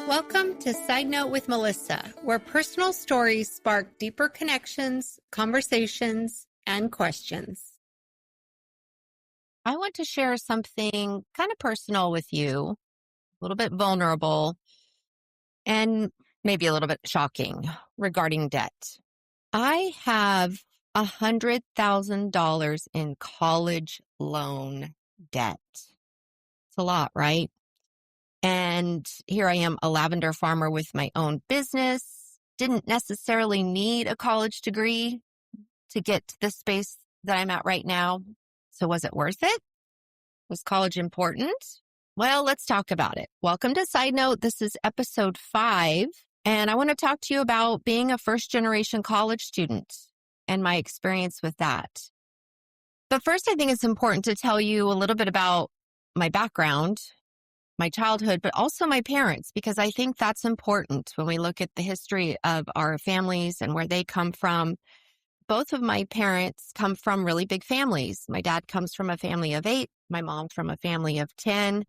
Welcome to Side Note with Melissa, where personal stories spark deeper connections, conversations, and questions. I want to share something kind of personal with you, a little bit vulnerable, and maybe a little bit shocking regarding debt. I have $100,000 in college loan debt. It's a lot, right? And here I am, a lavender farmer with my own business. Didn't necessarily need a college degree to get to the space that I'm at right now. So was it worth it? Was college important? Well, let's talk about it. Welcome to Side Note. This is episode 5, and I want to talk to you about being a first-generation college student and my experience with that. But first, I think it's important to tell you a little bit about my background, my childhood, but also my parents, because I think that's important when we look at the history of our families and where they come from. Both of my parents come from really big families. My dad comes from a family of 8, my mom from a family of 10,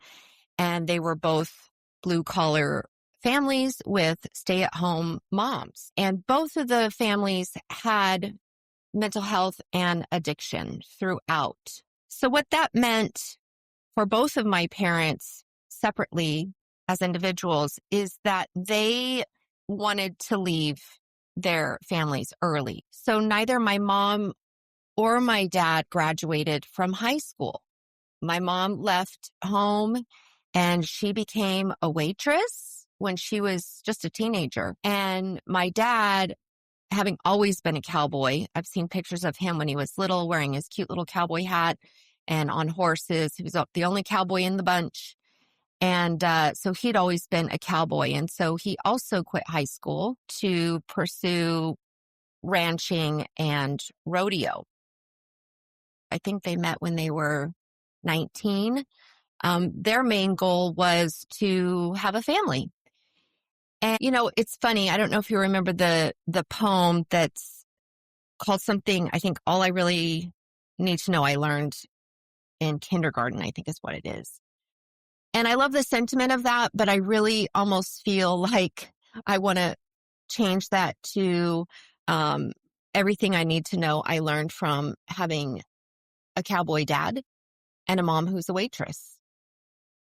and they were both blue-collar families with stay-at-home moms. And both of the families had mental health and addiction throughout. So what that meant for both of my parents separately as individuals is that they wanted to leave their families early. So neither my mom or my dad graduated from high school. My mom left home and she became a waitress when she was just a teenager. And my dad, having always been a cowboy, I've seen pictures of him when he was little wearing his cute little cowboy hat and on horses. He was the only cowboy in the bunch. And so he'd always been a cowboy. And so he also quit high school to pursue ranching and rodeo. I think they met when they were 19. Their main goal was to have a family. And, you know, it's funny. I don't know if you remember the poem that's called something, I think, All I Really Need to Know I learned in kindergarten, I think is what it is. And I love the sentiment of that, but I really almost feel like I want to change that to everything I need to know I learned from having a cowboy dad and a mom who's a waitress.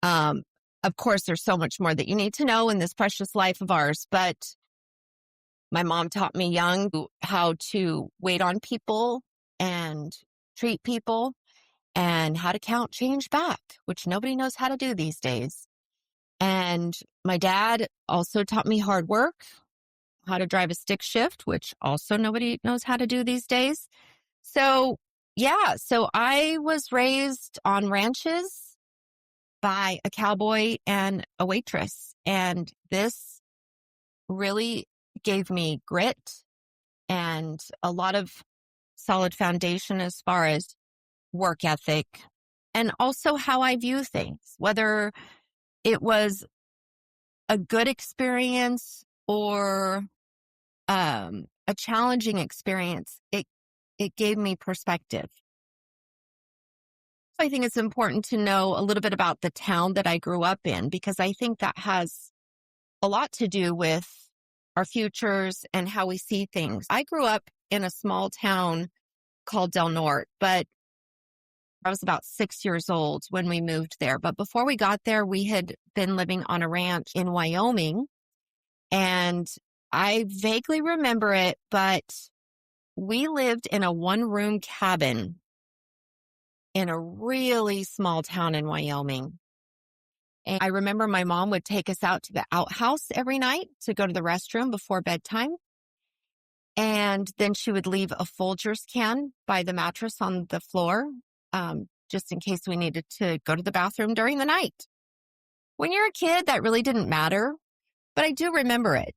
Of course, there's so much more that you need to know in this precious life of ours, but my mom taught me young how to wait on people and treat people, and how to count change back, which nobody knows how to do these days. And my dad also taught me hard work, how to drive a stick shift, which also nobody knows how to do these days. So I was raised on ranches by a cowboy and a waitress. And this really gave me grit and a lot of solid foundation as far as work ethic, and also how I view things, whether it was a good experience or a challenging experience. It gave me perspective. I think it's important to know a little bit about the town that I grew up in, because I think that has a lot to do with our futures and how we see things. I grew up in a small town called Del Norte, but I was about 6 years old when we moved there. But before we got there, we had been living on a ranch in Wyoming. And I vaguely remember it, but we lived in a one-room cabin in a really small town in Wyoming. And I remember my mom would take us out to the outhouse every night to go to the restroom before bedtime. And then she would leave a Folgers can by the mattress on the floor, just in case we needed to go to the bathroom during the night. When you're a kid, that really didn't matter, but I do remember it.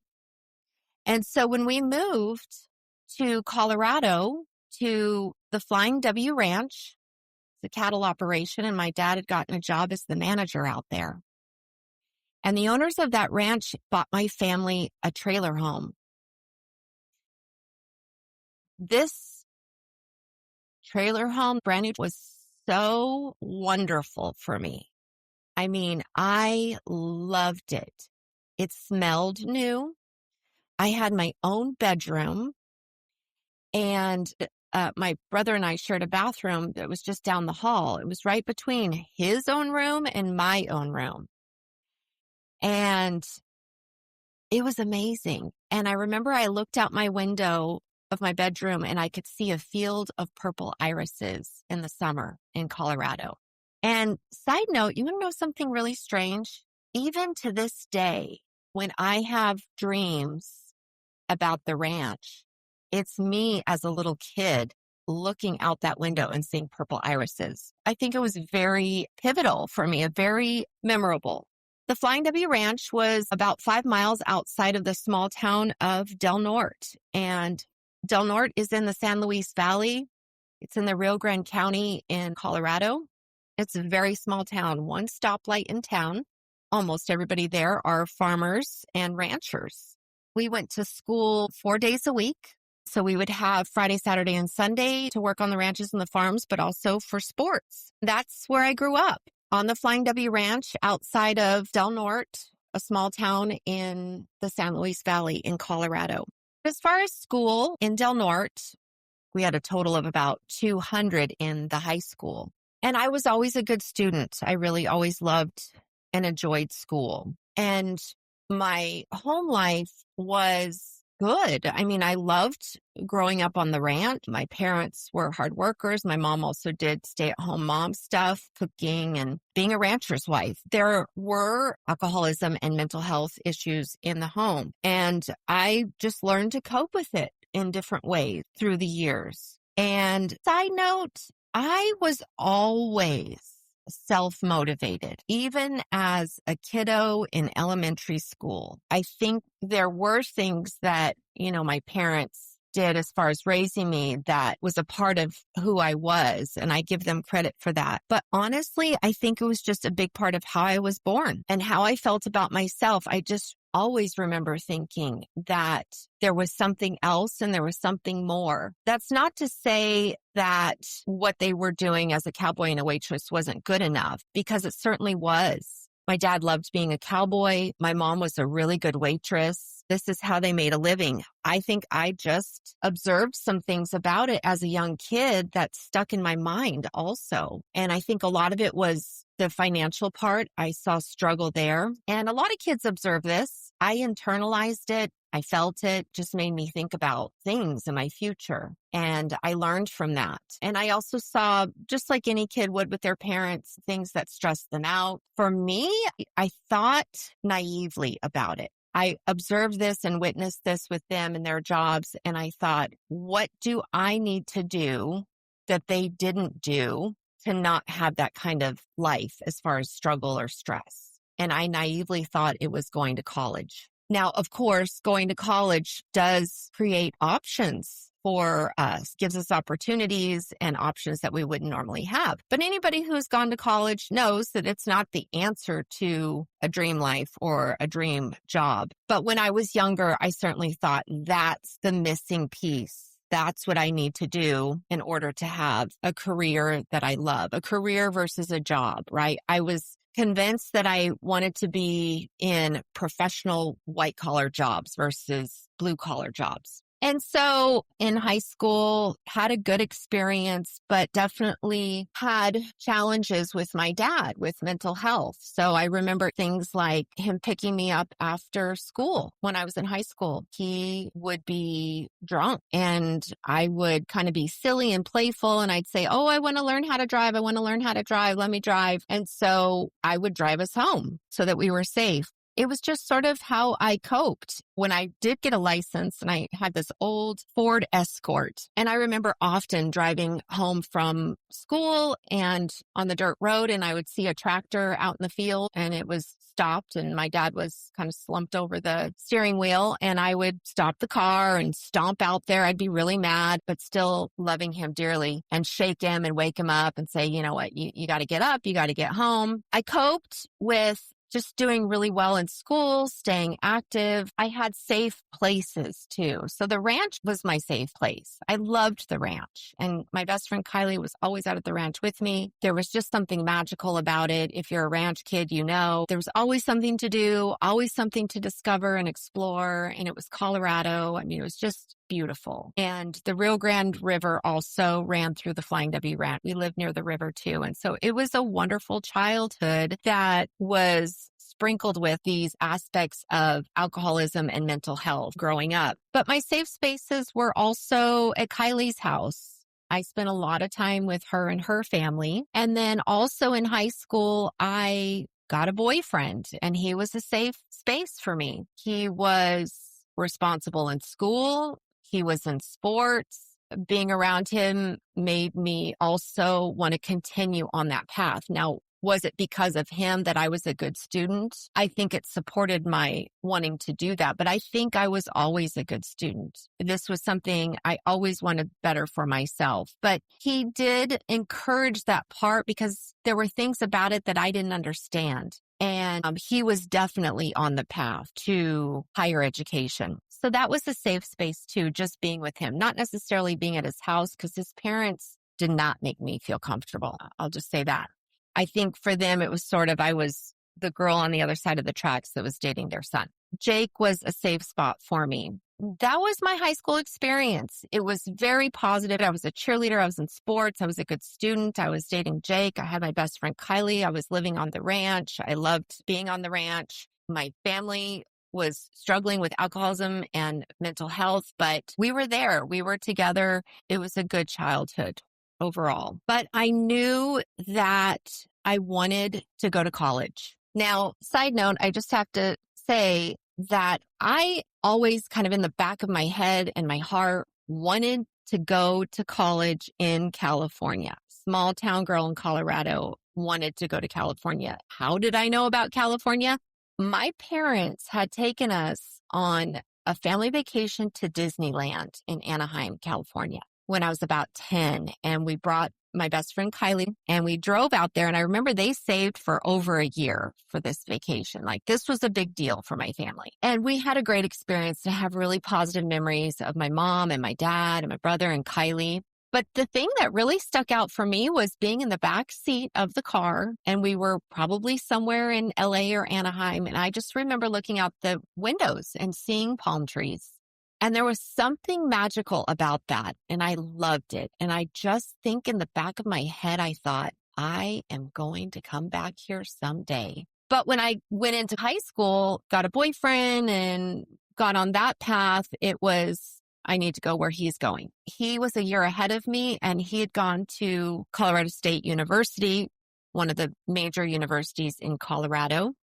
And so when we moved to Colorado, to the Flying W Ranch, the cattle operation, and my dad had gotten a job as the manager out there. And the owners of that ranch bought my family a trailer home. This trailer home, brand new, was so wonderful for me. I mean, I loved it. It smelled new. I had my own bedroom, and my brother and I shared a bathroom that was just down the hall. It was right between his own room and my own room. And it was amazing. And I remember I looked out my window of my bedroom and I could see a field of purple irises in the summer in Colorado. And side note, you want to know something really strange? Even to this day, when I have dreams about the ranch, it's me as a little kid looking out that window and seeing purple irises. I think it was very pivotal for me, very memorable. The Flying W Ranch was about 5 miles outside of the small town of Del Norte. And Del Norte is in the San Luis Valley. It's in the Rio Grande County in Colorado. It's a very small town, one stoplight in town. Almost everybody there are farmers and ranchers. We went to school 4 days a week. So we would have Friday, Saturday, and Sunday to work on the ranches and the farms, but also for sports. That's where I grew up, on the Flying W Ranch outside of Del Norte, a small town in the San Luis Valley in Colorado. As far as school in Del Norte, we had a total of about 200 in the high school. And I was always a good student. I really always loved and enjoyed school. And my home life was good. I mean, I loved growing up on the ranch. My parents were hard workers. My mom also did stay-at-home mom stuff, cooking and being a rancher's wife. There were alcoholism and mental health issues in the home, and I just learned to cope with it in different ways through the years. And side note, I was always self-motivated, even as a kiddo in elementary school. I think there were things that, my parents did as far as raising me that was a part of who I was, and I give them credit for that. But honestly, I think it was just a big part of how I was born and how I felt about myself. I just always remember thinking that there was something else and there was something more. That's not to say that what they were doing as a cowboy and a waitress wasn't good enough, because it certainly was. My dad loved being a cowboy. My mom was a really good waitress. This is how they made a living. I think I just observed some things about it as a young kid that stuck in my mind also. And I think a lot of it was the financial part. I saw struggle there. And a lot of kids observe this. I internalized it. I felt it, just made me think about things in my future. And I learned from that. And I also saw, just like any kid would with their parents, things that stressed them out. For me, I thought naively about it. I observed this and witnessed this with them and their jobs. And I thought, what do I need to do that they didn't do to not have that kind of life as far as struggle or stress? And I naively thought it was going to college. Now, of course, going to college does create options for us, gives us opportunities and options that we wouldn't normally have. But anybody who's gone to college knows that it's not the answer to a dream life or a dream job. But when I was younger, I certainly thought that's the missing piece. That's what I need to do in order to have a career that I love, a career versus a job, right? I was convinced that I wanted to be in professional white-collar jobs versus blue-collar jobs. And so in high school, had a good experience, but definitely had challenges with my dad with mental health. So I remember things like him picking me up after school when I was in high school. He would be drunk and I would kind of be silly and playful. And I'd say, oh, I want to learn how to drive. I want to learn how to drive. Let me drive. And so I would drive us home so that we were safe. It was just sort of how I coped. When I did get a license and I had this old Ford Escort, and I remember often driving home from school and on the dirt road, and I would see a tractor out in the field and it was stopped and my dad was kind of slumped over the steering wheel, and I would stop the car and stomp out there. I'd be really mad, but still loving him dearly, and shake him and wake him up and say, you know what, you got to get up, you got to get home. I coped with just doing really well in school, staying active. I had safe places too. So the ranch was my safe place. I loved the ranch. And my best friend Kylie was always out at the ranch with me. There was just something magical about it. If you're a ranch kid, you know, there was always something to do, always something to discover and explore. And it was Colorado. I mean, it was just beautiful. And the Rio Grande River also ran through the Flying W Ranch. We lived near the river too. And so it was a wonderful childhood that was sprinkled with these aspects of alcoholism and mental health growing up. But my safe spaces were also at Kylie's house. I spent a lot of time with her and her family. And then also in high school, I got a boyfriend and he was a safe space for me. He was responsible in school. He was in sports. Being around him made me also want to continue on that path. Now, was it because of him that I was a good student? I think it supported my wanting to do that, but I think I was always a good student. This was something I always wanted better for myself, but he did encourage that part because there were things about it that I didn't understand. And he was definitely on the path to higher education. So that was a safe space too, just being with him, not necessarily being at his house because his parents did not make me feel comfortable. I'll just say that. I think for them, it was sort of, I was the girl on the other side of the tracks that was dating their son. Jake was a safe spot for me. That was my high school experience. It was very positive. I was a cheerleader. I was in sports. I was a good student. I was dating Jake. I had my best friend Kylie. I was living on the ranch. I loved being on the ranch. My family was struggling with alcoholism and mental health, but we were there. We were together. It was a good childhood overall. But I knew that I wanted to go to college. Now, side note, I just have to say that I always kind of in the back of my head and my heart wanted to go to college in California. Small town girl in Colorado wanted to go to California. How did I know about California? My parents had taken us on a family vacation to Disneyland in Anaheim, California when I was about 10. And we brought my best friend Kylie and we drove out there. And I remember they saved for over a year for this vacation. Like this was a big deal for my family. And we had a great experience to have really positive memories of my mom and my dad and my brother and Kylie. But the thing that really stuck out for me was being in the back seat of the car. And we were probably somewhere in LA or Anaheim. And I just remember looking out the windows and seeing palm trees. And there was something magical about that. And I loved it. And I just think in the back of my head, I thought, I am going to come back here someday. But when I went into high school, got a boyfriend and got on that path, it was, I need to go where he's going. He was a year ahead of me and he had gone to Colorado State University, one of the major universities in Colorado,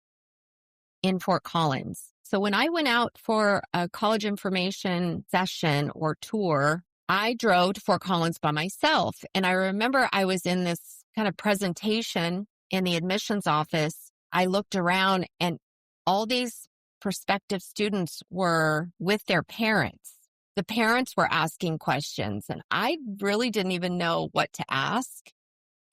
in Fort Collins. So when I went out for a college information session or tour, I drove to Fort Collins by myself. And I remember I was in this kind of presentation in the admissions office. I looked around and all these prospective students were with their parents. The parents were asking questions and I really didn't even know what to ask,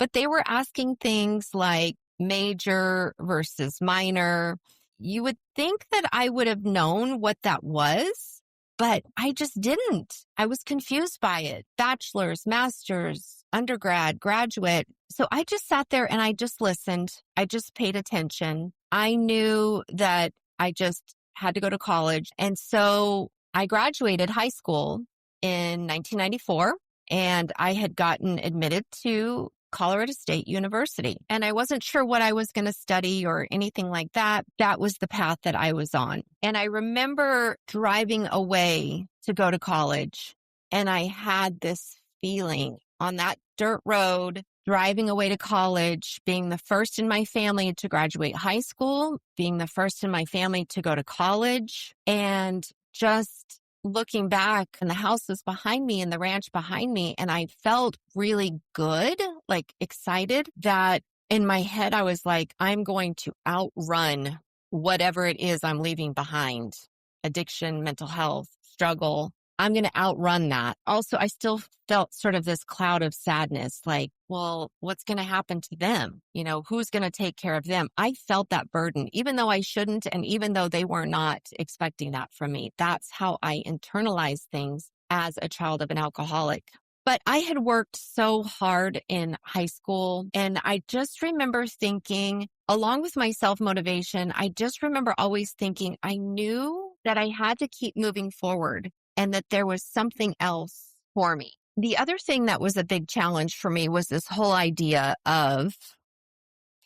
but they were asking things like major versus minor. You would think that I would have known what that was, but I just didn't. I was confused by it. Bachelor's, master's, undergrad, graduate. So I just sat there and I just listened. I just paid attention. I knew that I just had to go to college. And so I graduated high school in 1994 and I had gotten admitted to Colorado State University. And I wasn't sure what I was going to study or anything like that. That was the path that I was on. And I remember driving away to go to college. And I had this feeling on that dirt road, driving away to college, being the first in my family to graduate high school, being the first in my family to go to college, and just looking back, and the house was behind me and the ranch behind me. And I felt really good, like excited that in my head, I was like, I'm going to outrun whatever it is I'm leaving behind. Addiction, mental health, struggle. I'm going to outrun that. Also, I still felt sort of this cloud of sadness, like, well, what's going to happen to them? Who's going to take care of them? I felt that burden, even though I shouldn't. And even though they were not expecting that from me, that's how I internalized things as a child of an alcoholic. But I had worked so hard in high school, and I just remember thinking, along with my self-motivation, I just remember always thinking I knew that I had to keep moving forward and that there was something else for me. The other thing that was a big challenge for me was this whole idea of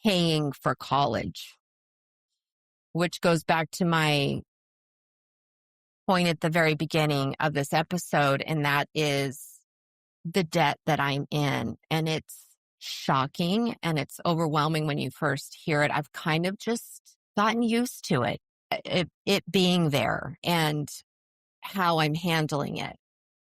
paying for college, which goes back to my point at the very beginning of this episode, and that is the debt that I'm in. And it's shocking and it's overwhelming when you first hear it. I've kind of just gotten used to it being there and how I'm handling it.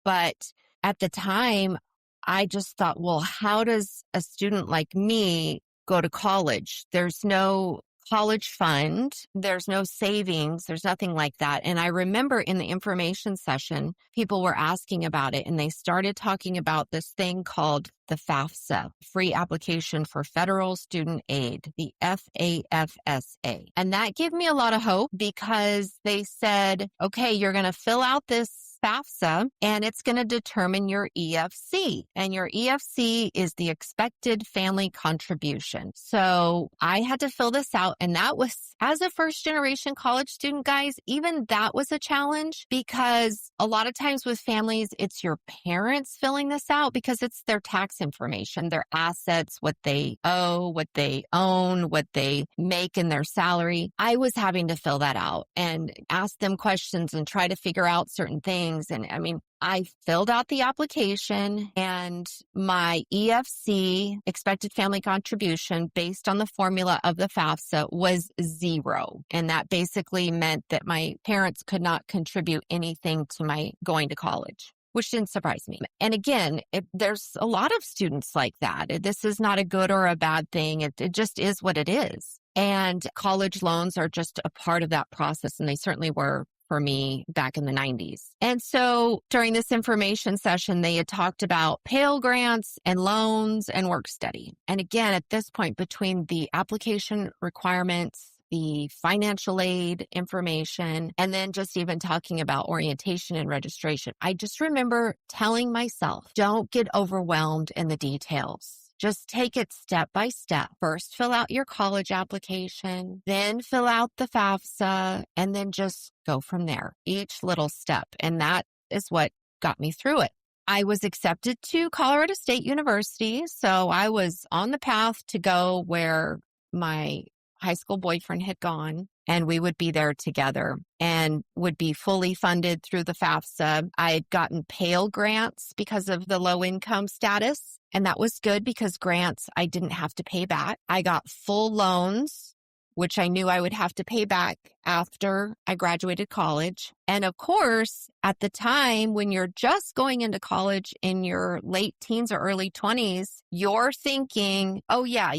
But at the time, I just thought, well, how does a student like me go to college? There's no college fund. There's no savings. There's nothing like that. And I remember in the information session, people were asking about it, and they started talking about this thing called the FAFSA, Free Application for Federal Student Aid, the FAFSA. And that gave me a lot of hope, because they said, okay, you're going to fill out this FAFSA and it's going to determine your EFC. And your EFC is the expected family contribution. So I had to fill this out. And that was, as a first generation college student, guys, even that was a challenge, because a lot of times with families, it's your parents filling this out because it's their tax information, their assets, what they owe, what they own, what they make in their salary. I was having to fill that out and ask them questions and try to figure out certain things. And I mean, I filled out the application, and my EFC, expected family contribution, based on the formula of the FAFSA, was 0. And that basically meant that my parents could not contribute anything to my going to college, which didn't surprise me. And again, there's a lot of students like that. This is not a good or a bad thing. It just is what it is. And college loans are just a part of that process. And they certainly were for me back in the 90s. And so during this information session, they had talked about Pell Grants and loans and work study. And again, at this point, between the application requirements, the financial aid information, and then just even talking about orientation and registration, I just remember telling myself, don't get overwhelmed in the details. Just take it step by step. First, fill out your college application, then fill out the FAFSA, and then just go from there, each little step. And that is what got me through it. I was accepted to Colorado State University, so I was on the path to go where my high school boyfriend had gone, and we would be there together and would be fully funded through the FAFSA. I had gotten Pell Grants because of the low income status, and that was good because grants I didn't have to pay back. I got full loans, which I knew I would have to pay back after I graduated college. And of course, at the time when you're just going into college in your late teens or early 20s, you're thinking, oh yeah,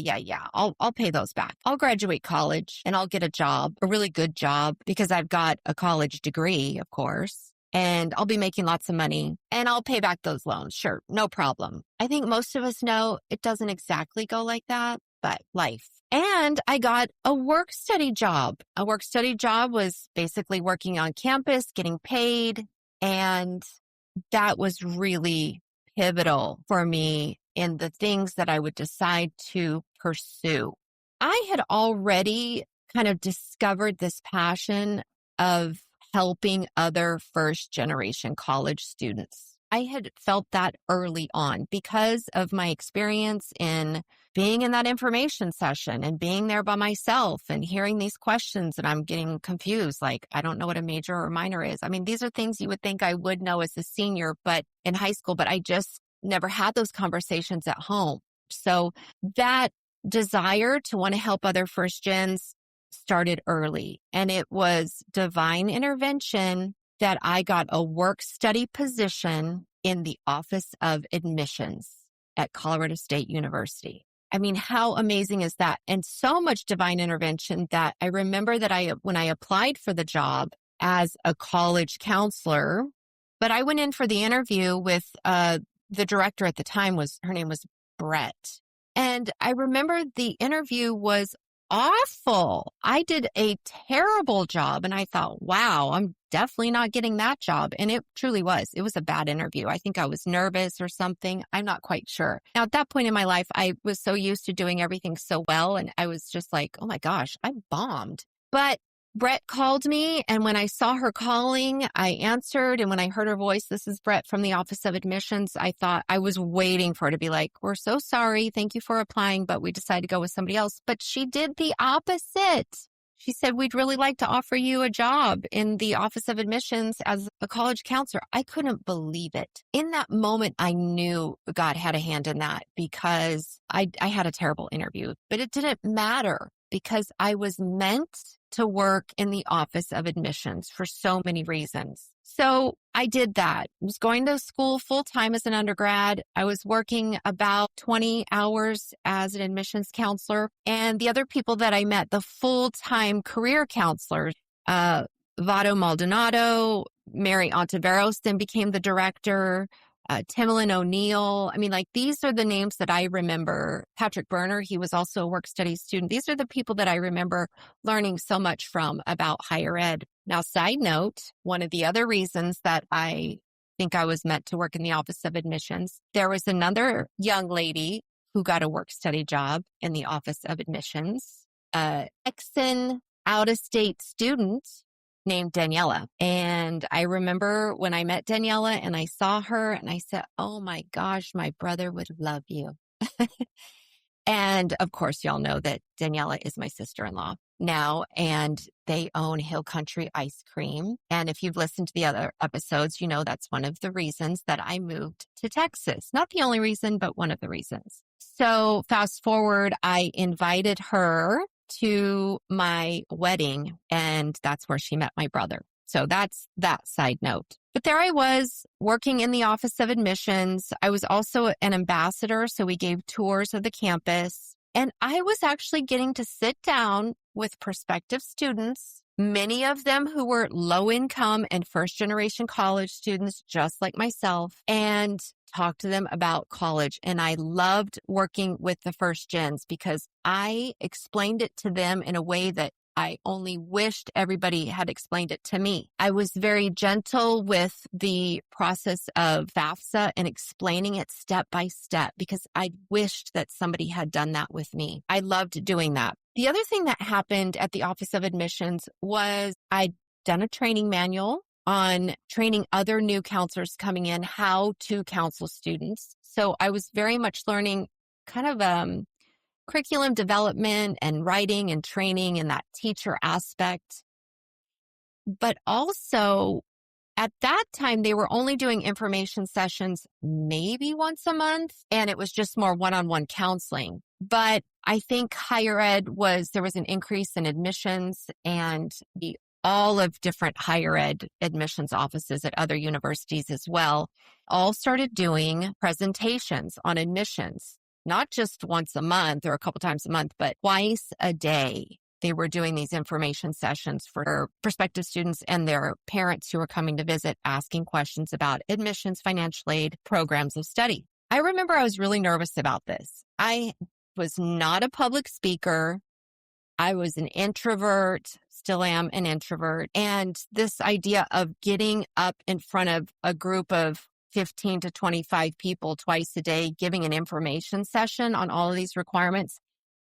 I'll pay those back. I'll graduate college and I'll get a job, a really good job, because I've got a college degree, of course, and I'll be making lots of money and I'll pay back those loans. Sure, no problem. I think most of us know it doesn't exactly go like that, but life. And I got a work study job. A work study job was basically working on campus, getting paid. And that was really pivotal for me in the things that I would decide to pursue. I had already kind of discovered this passion of helping other first generation college students. I had felt that early on because of my experience in being in that information session and being there by myself and hearing these questions, and I'm getting confused. Like, I don't know what a major or minor is. I mean, these are things you would think I would know as a senior, but in high school, but I just never had those conversations at home. So that desire to want to help other first gens started early, and it was divine intervention that I got a work study position in the Office of Admissions at Colorado State University. I mean, how amazing is that? And so much divine intervention that I remember that when I applied for the job as a college counselor, But I went in for the interview with the director at the time her name was Brett. And I remember the interview was awful. I did a terrible job. And I thought, wow, I'm definitely not getting that job. And it truly was. It was a bad interview. I think I was nervous or something. I'm not quite sure. Now, at that point in my life, I was so used to doing everything so well. And I was just like, oh my gosh, I bombed. But Brett called me, and when I saw her calling, I answered. And when I heard her voice, this is Brett from the Office of Admissions, I thought I was waiting for her to be like, we're so sorry. Thank you for applying, but we decided to go with somebody else. But she did the opposite. She said, we'd really like to offer you a job in the Office of Admissions as a college counselor. I couldn't believe it. In that moment, I knew God had a hand in that because I had a terrible interview, but it didn't matter because I was meant to work in the Office of Admissions for so many reasons. So I did that. I was going to school full time as an undergrad. I was working about 20 hours as an admissions counselor. And the other people that I met, the full-time career counselors, Vado Maldonado, Mary Ontiveros then became the director, Timlin O'Neill. I mean, like, these are the names that I remember. Patrick Berner, he was also a work study student. These are the people that I remember learning so much from about higher ed. Now, side note, one of the other reasons that I think I was meant to work in the Office of Admissions, there was another young lady who got a work study job in the Office of Admissions, Texan out-of-state student named Daniela. And I remember when I met Daniela and I saw her and I said, oh my gosh, my brother would love you. And of course, y'all know that Daniela is my sister-in-law now, and they own Hill Country Ice Cream. And if you've listened to the other episodes, you know that's one of the reasons that I moved to Texas. Not the only reason, but one of the reasons. So fast forward, I invited her to my wedding, and that's where she met my brother. So that's that side note. But there I was working in the Office of Admissions. I was also an ambassador, so we gave tours of the campus. And I was actually getting to sit down with prospective students, many of them who were low income and first generation college students, just like myself, and talk to them about college. And I loved working with the first gens because I explained it to them in a way that I only wished everybody had explained it to me. I was very gentle with the process of FAFSA and explaining it step by step because I wished that somebody had done that with me. I loved doing that. The other thing that happened at the Office of Admissions was I'd done a training manual on training other new counselors coming in how to counsel students. So I was very much learning kind of curriculum development and writing and training and that teacher aspect. But also at that time, they were only doing information sessions maybe once a month, and it was just more one-on-one counseling. But I think higher ed there was an increase in admissions, and all of different higher ed admissions offices at other universities as well all started doing presentations on admissions. Not just once a month or a couple times a month, but twice a day. They were doing these information sessions for prospective students and their parents who were coming to visit, asking questions about admissions, financial aid, programs of study. I remember I was really nervous about this. I was not a public speaker. I was an introvert, still am an introvert. And this idea of getting up in front of a group of 15 to 25 people twice a day, giving an information session on all of these requirements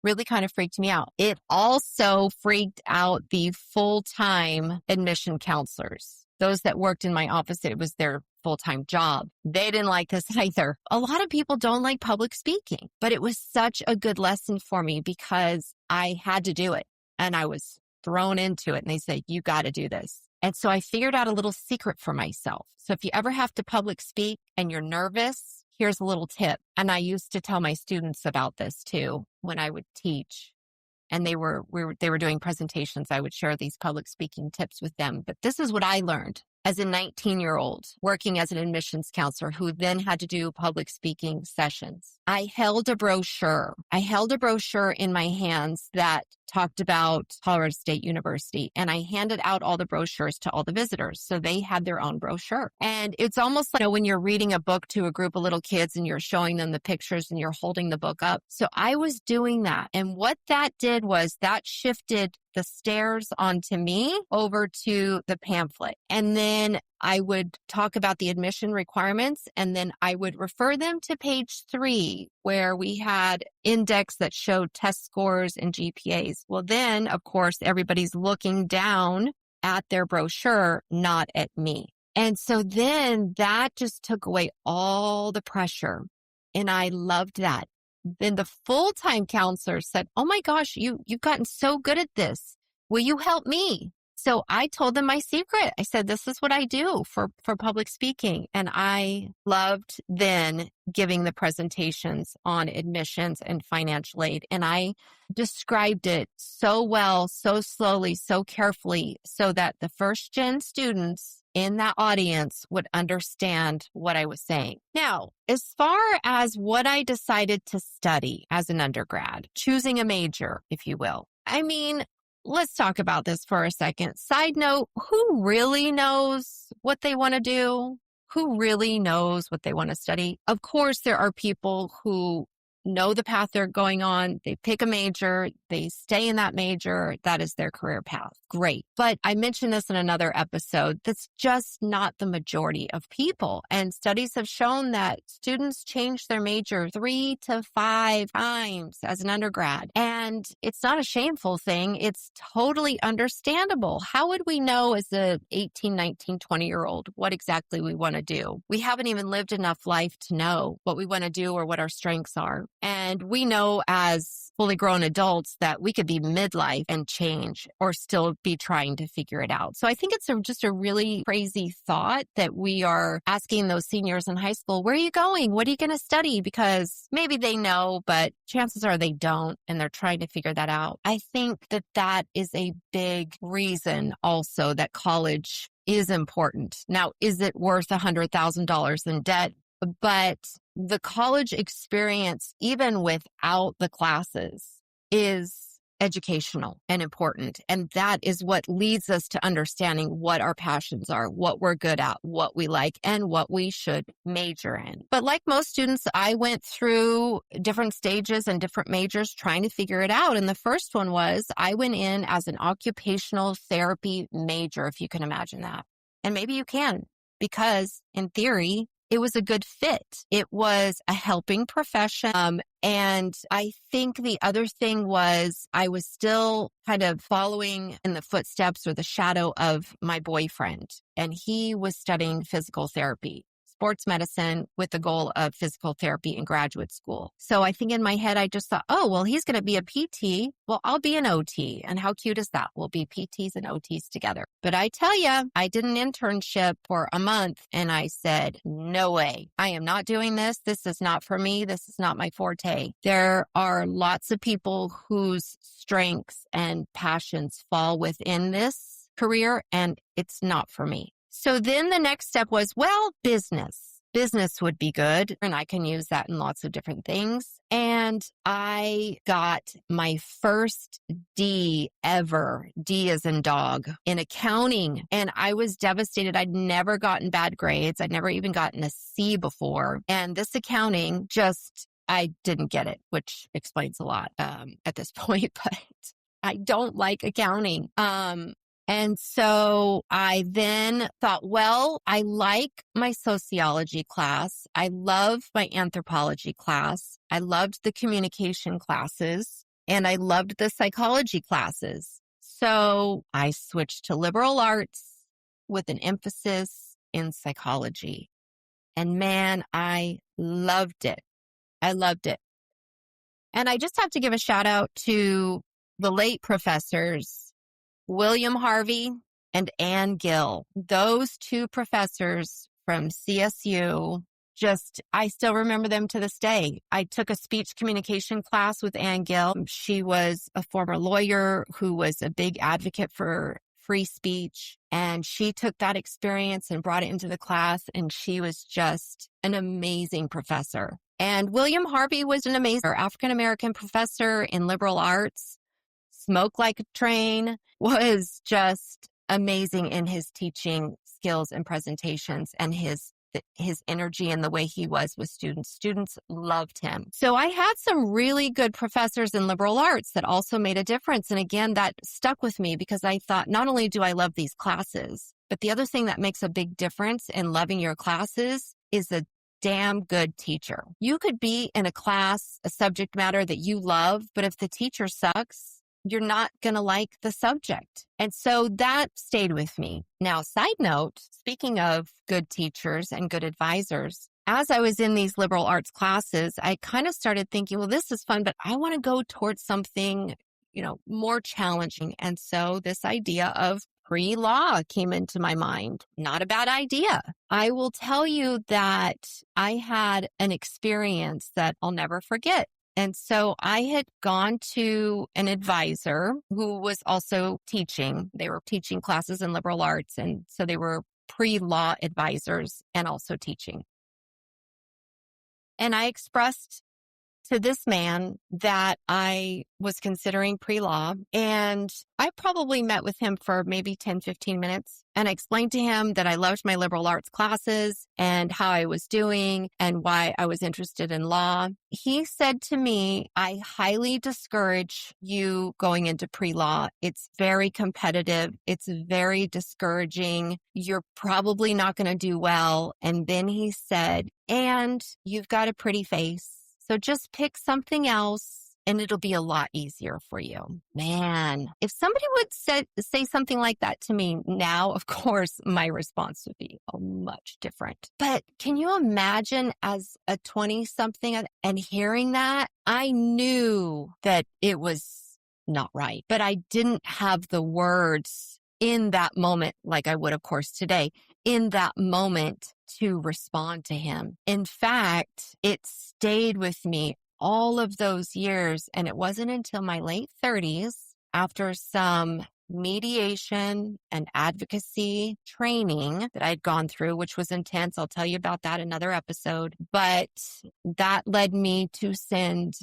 really kind of freaked me out. It also freaked out the full-time admission counselors. Those that worked in my office, it was their full-time job. They didn't like this either. A lot of people don't like public speaking, but it was such a good lesson for me because I had to do it and I was thrown into it. And they said, you got to do this. And so I figured out a little secret for myself. So if you ever have to public speak and you're nervous, here's a little tip. And I used to tell my students about this too when I would teach. And they were doing presentations. I would share these public speaking tips with them. But this is what I learned. as a 19-year-old working as an admissions counselor who then had to do public speaking sessions. I held a brochure. In my hands that talked about Colorado State University, and I handed out all the brochures to all the visitors. So they had their own brochure. And it's almost like, when you're reading a book to a group of little kids and you're showing them the pictures and you're holding the book up. So I was doing that. And what that did was that shifted the stairs onto me over to the pamphlet. And then I would talk about the admission requirements, and then I would refer them to page 3, where we had index that showed test scores and GPAs. Well, then, of course, everybody's looking down at their brochure, not at me. And so then that just took away all the pressure. And I loved that. Then the full-time counselor said, "Oh my gosh, you've gotten so good at this. Will you help me?" So I told them my secret. I said, this is what I do for public speaking. And I loved then giving the presentations on admissions and financial aid. And I described it so well, so slowly, so carefully, so that the first-gen students in that audience would understand what I was saying. Now, as far as what I decided to study as an undergrad, choosing a major, if you will, let's talk about this for a second. Side note, who really knows what they want to do? Who really knows what they want to study? Of course, there are people who know the path they're going on. They pick a major, they stay in that major. That is their career path. Great. But I mentioned this in another episode. That's just not the majority of people. And studies have shown that students change their major 3 to 5 times as an undergrad. And it's not a shameful thing. It's totally understandable. How would we know as a 18, 19, 20-year-old what exactly we want to do? We haven't even lived enough life to know what we want to do or what our strengths are. And we know as fully grown adults that we could be midlife and change or still be trying to figure it out. So I think it's just a really crazy thought that we are asking those seniors in high school, where are you going? What are you going to study? Because maybe they know, but chances are they don't, and they're trying to figure that out. I think that is a big reason also that college is important. Now, is it worth $100,000 in debt? But the college experience, even without the classes, is educational and important. And that is what leads us to understanding what our passions are, what we're good at, what we like, and what we should major in. But like most students, I went through different stages and different majors trying to figure it out. And the first one was I went in as an occupational therapy major, if you can imagine that. And maybe you can, because in theory, it was a good fit. It was a helping profession. And I think the other thing was I was still kind of following in the footsteps or the shadow of my boyfriend. And he was studying physical therapy, sports medicine, with the goal of physical therapy in graduate school. So I think in my head, I just thought, oh, well, he's going to be a PT. Well, I'll be an OT. And how cute is that? We'll be PTs and OTs together. But I tell you, I did an internship for a month and I said, no way. I am not doing this. This is not for me. This is not my forte. There are lots of people whose strengths and passions fall within this career, and it's not for me. So then the next step was, well, business. Business would be good, and I can use that in lots of different things. And I got my first D ever, D as in dog, in accounting. And I was devastated. I'd never gotten bad grades. I'd never even gotten a C before. And this accounting I didn't get it, which explains a lot at this point, but I don't like accounting. And so I then thought, well, I like my sociology class. I love my anthropology class. I loved the communication classes, and I loved the psychology classes. So I switched to liberal arts with an emphasis in psychology. And man, I loved it. I loved it. And I just have to give a shout out to the late professors, William Harvey and Ann Gill. Those two professors from CSU, I still remember them to this day. I took a speech communication class with Ann Gill. She was a former lawyer who was a big advocate for free speech. And she took that experience and brought it into the class. And she was just an amazing professor. And William Harvey was an amazing African-American professor in liberal arts. Smoked like a train, was just amazing in his teaching skills and presentations and his energy and the way he was with students. Students loved him. So I had some really good professors in liberal arts that also made a difference. And again, that stuck with me because I thought, not only do I love these classes, but the other thing that makes a big difference in loving your classes is a damn good teacher. You could be in a class, a subject matter that you love, but if the teacher sucks, you're not going to like the subject. And so that stayed with me. Now, side note, speaking of good teachers and good advisors, as I was in these liberal arts classes, I kind of started thinking, well, this is fun, but I want to go towards something, more challenging. And so this idea of pre-law came into my mind. Not a bad idea. I will tell you that I had an experience that I'll never forget. And so I had gone to an advisor who was also teaching. They were teaching classes in liberal arts. And so they were pre-law advisors and also teaching. And I expressed to this man that I was considering pre-law. And I probably met with him for maybe 10, 15 minutes. And I explained to him that I loved my liberal arts classes and how I was doing and why I was interested in law. He said to me, I highly discourage you going into pre-law. It's very competitive. It's very discouraging. You're probably not going to do well. And then he said, and you've got a pretty face. So just pick something else and it'll be a lot easier for you. Man, if somebody would say something like that to me now, of course, my response would be much different. But can you imagine as a 20-something and hearing that? I knew that it was not right, but I didn't have the words in that moment, like I would, of course, today, in that moment to respond to him. In fact, it stayed with me all of those years. And it wasn't until my late 30s, after some mediation and advocacy training that I'd gone through, which was intense. I'll tell you about that another episode. But that led me to send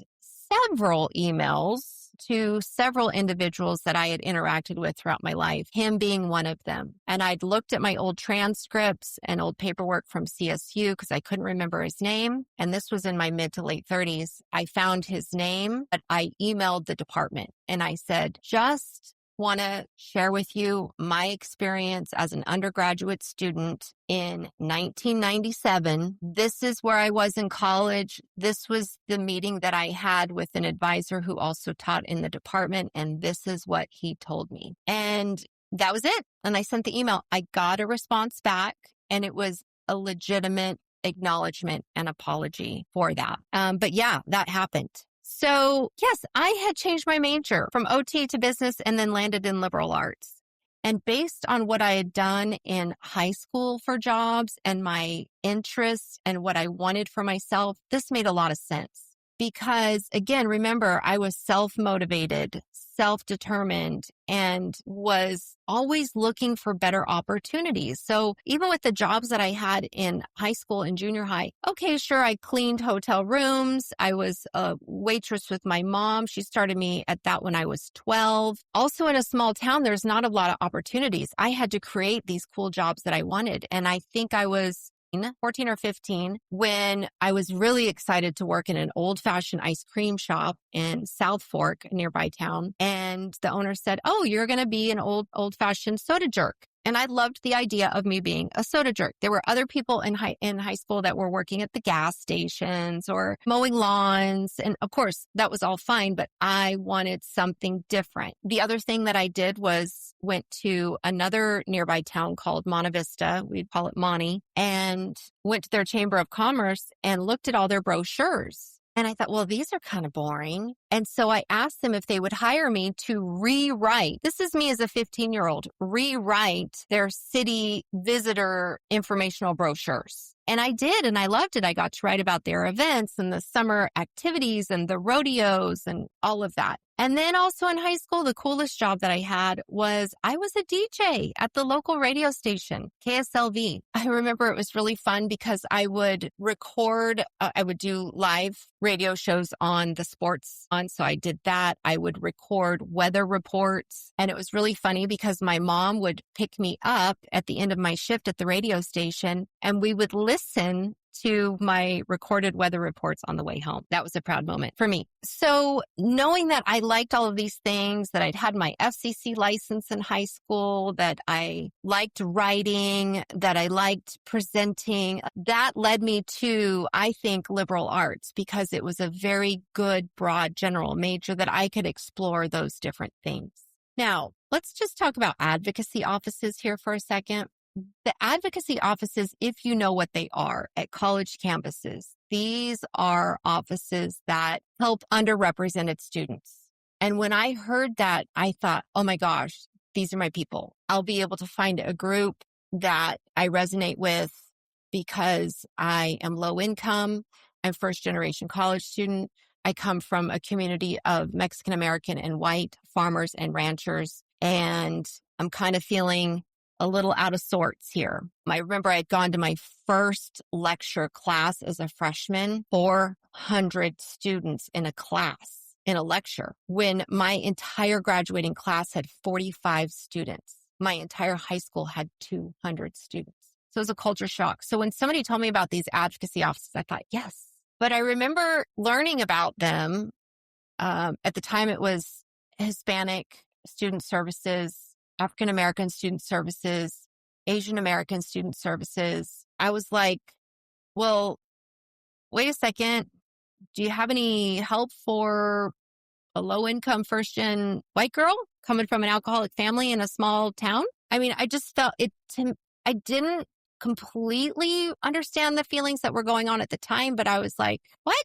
several emails to several individuals that I had interacted with throughout my life, him being one of them. And I'd looked at my old transcripts and old paperwork from CSU because I couldn't remember his name. And this was in my mid to late 30s. I found his name, but I emailed the department and I said, just want to share with you my experience as an undergraduate student in 1997. This is where I was in college. This was the meeting that I had with an advisor who also taught in the department. And this is what he told me. And that was it. And I sent the email. I got a response back and it was a legitimate acknowledgement and apology for that. But yeah, that happened. So yes, I had changed my major from OT to business and then landed in liberal arts. And based on what I had done in high school for jobs and my interests and what I wanted for myself, this made a lot of sense. Because again, remember, I was self-motivated, self-determined, and was always looking for better opportunities. So even with the jobs that I had in high school and junior high, okay, sure, I cleaned hotel rooms. I was a waitress with my mom. She started me at that when I was 12. Also in a small town, there's not a lot of opportunities. I had to create these cool jobs that I wanted. And I think I was 14 or 15 when I was really excited to work in an old-fashioned ice cream shop in South Fork, a nearby town. And the owner said, oh, you're going to be an old-fashioned soda jerk. And I loved the idea of me being a soda jerk. There were other people in high school that were working at the gas stations or mowing lawns. And of course, that was all fine, but I wanted something different. The other thing that I did was went to another nearby town called Monte Vista. We'd call it Monte, and went to their Chamber of Commerce and looked at all their brochures. And I thought, well, these are kind of boring. And so I asked them if they would hire me to rewrite. This is me as a 15-year-old, rewrite their city visitor informational brochures. And I did, and I loved it. I got to write about their events and the summer activities and the rodeos and all of that. And then also in high school, the coolest job that I had was I was a DJ at the local radio station, KSLV. I remember it was really fun because I would record, I would do live radio shows on the sports on. So I did that. I would record weather reports. And it was really funny because my mom would pick me up at the end of my shift at the radio station and we would listen to my recorded weather reports on the way home. That was a proud moment for me. So knowing that I liked all of these things, that I'd had my FCC license in high school, that I liked writing, that I liked presenting, that led me to, I think, liberal arts because it was a very good, broad, general major that I could explore those different things. Now, let's just talk about advocacy offices here for a second. The advocacy offices, if you know what they are at college campuses, these are offices that help underrepresented students. And when I heard that, I thought, oh my gosh, these are my people. I'll be able to find a group that I resonate with because I am low income. I'm first generation college student. I come from a community of Mexican American and white farmers and ranchers. And I'm kind of feeling a little out of sorts here. I remember I'd gone to my first lecture class as a freshman, 400 students in a class, in a lecture, when my entire graduating class had 45 students. My entire high school had 200 students. So it was a culture shock. So when somebody told me about these advocacy offices, I thought, yes. But I remember learning about them. At the time, it was Hispanic Student Services, African American Student Services, Asian American Student Services. I was like, well, wait a second. Do you have any help for a low-income first-gen white girl coming from an alcoholic family in a small town? I mean, I just felt it. I didn't completely understand the feelings that were going on at the time, but I was like, what?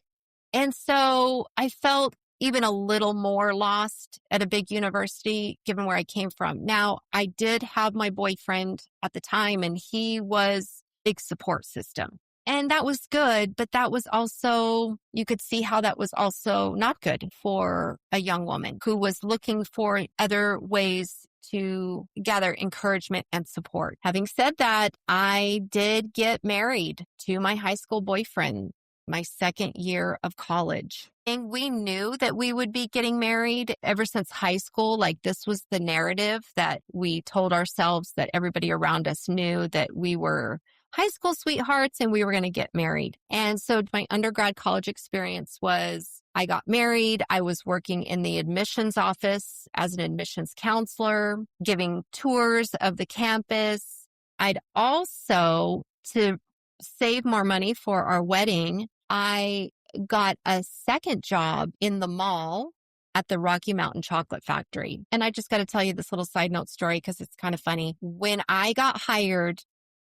And so I felt even a little more lost at a big university, given where I came from. Now, I did have my boyfriend at the time, and he was a big support system. And that was good, but that was also, you could see how that was also not good for a young woman who was looking for other ways to gather encouragement and support. Having said that, I did get married to my high school boyfriend my second year of college. And we knew that we would be getting married ever since high school. Like, this was the narrative that we told ourselves, that everybody around us knew that we were high school sweethearts and we were going to get married. And so my undergrad college experience was, I got married. I was working in the admissions office as an admissions counselor, giving tours of the campus. I'd also, to save more money for our wedding, I got a second job in the mall at the Rocky Mountain Chocolate Factory. And I just got to tell you this little side note story because it's kind of funny. When I got hired,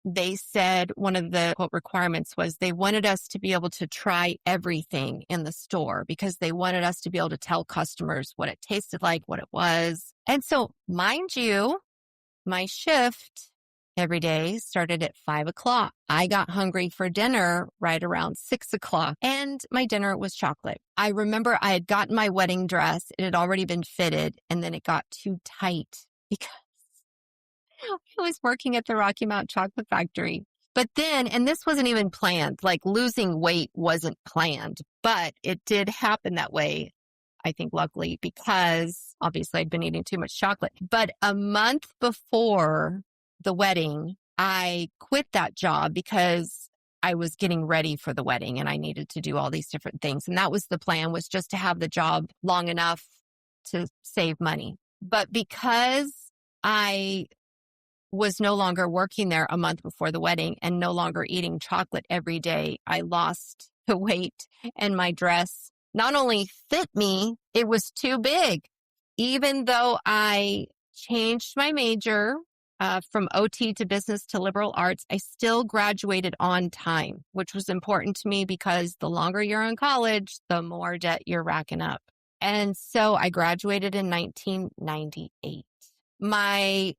they said one of the quote requirements was they wanted us to be able to try everything in the store because they wanted us to be able to tell customers what it tasted like, what it was. And so, mind you, my shift every day started at 5:00. I got hungry for dinner right around 6:00, and my dinner was chocolate. I remember I had gotten my wedding dress. It had already been fitted, and then it got too tight because I was working at the Rocky Mountain Chocolate Factory. But then, and this wasn't even planned, like losing weight wasn't planned, but it did happen that way. I think luckily, because obviously I'd been eating too much chocolate. But a month before the wedding, I quit that job because I was getting ready for the wedding and I needed to do all these different things. And that was the plan, was just to have the job long enough to save money. But because I was no longer working there a month before the wedding and no longer eating chocolate every day, I lost the weight, and my dress not only fit me, it was too big. Even though I changed my major from OT to business to liberal arts, I still graduated on time, which was important to me because the longer you're in college, the more debt you're racking up. And so I graduated in 1998. My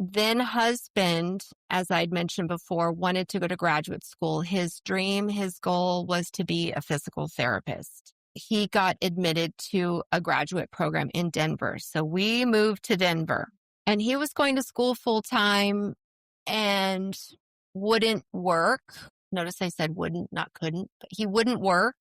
then husband, as I'd mentioned before, wanted to go to graduate school. His dream, his goal was to be a physical therapist. He got admitted to a graduate program in Denver. So we moved to Denver, and he was going to school full time and wouldn't work. Notice I said wouldn't, not couldn't, but he wouldn't work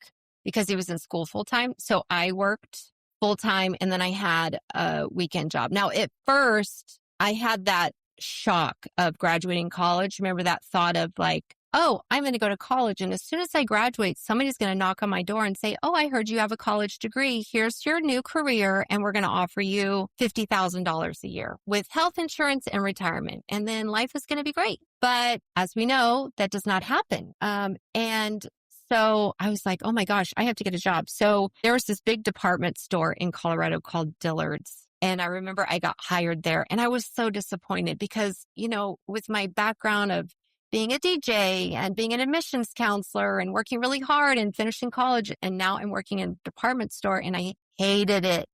because he was in school full time. So I worked full time, and then I had a weekend job. Now, at first, I had that shock of graduating college. Remember that thought of like, oh, I'm going to go to college. And as soon as I graduate, somebody's going to knock on my door and say, oh, I heard you have a college degree. Here's your new career. And we're going to offer you $50,000 a year with health insurance and retirement. And then life is going to be great. But as we know, that does not happen. And so I was like, oh my gosh, I have to get a job. So there was this big department store in Colorado called Dillard's. And I remember I got hired there, and I was so disappointed because, with my background of being a DJ and being an admissions counselor and working really hard and finishing college, and now I'm working in a department store, and I hated it.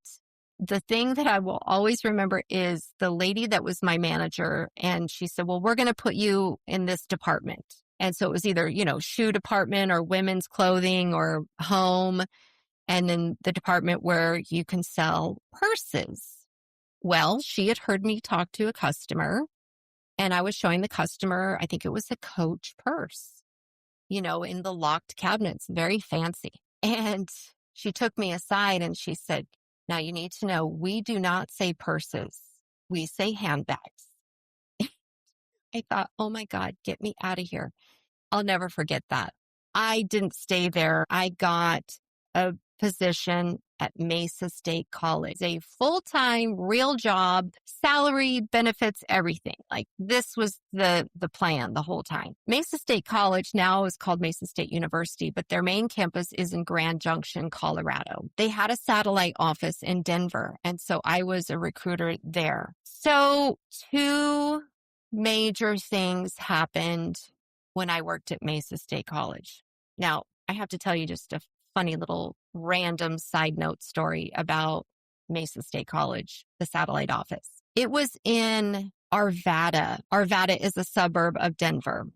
The thing that I will always remember is the lady that was my manager, and she said, well, we're going to put you in this department. And so it was either, shoe department or women's clothing or home, and then the department where you can sell purses. Well, she had heard me talk to a customer, and I was showing the customer, I think it was a Coach purse, in the locked cabinets, very fancy. And she took me aside and she said, now you need to know, we do not say purses. We say handbags. I thought, oh my God, get me out of here. I'll never forget that. I didn't stay there. I got a position at Mesa State College, a full-time, real job, salary, benefits, everything. Like this was the plan the whole time. Mesa State College now is called Mesa State University, but their main campus is in Grand Junction, Colorado. They had a satellite office in Denver, and so I was a recruiter there. So 2 major things happened when I worked at Mesa State College. Now, I have to tell you just a funny little random side note story about Mesa State College, the satellite office. It was in Arvada. Arvada is a suburb of Denver.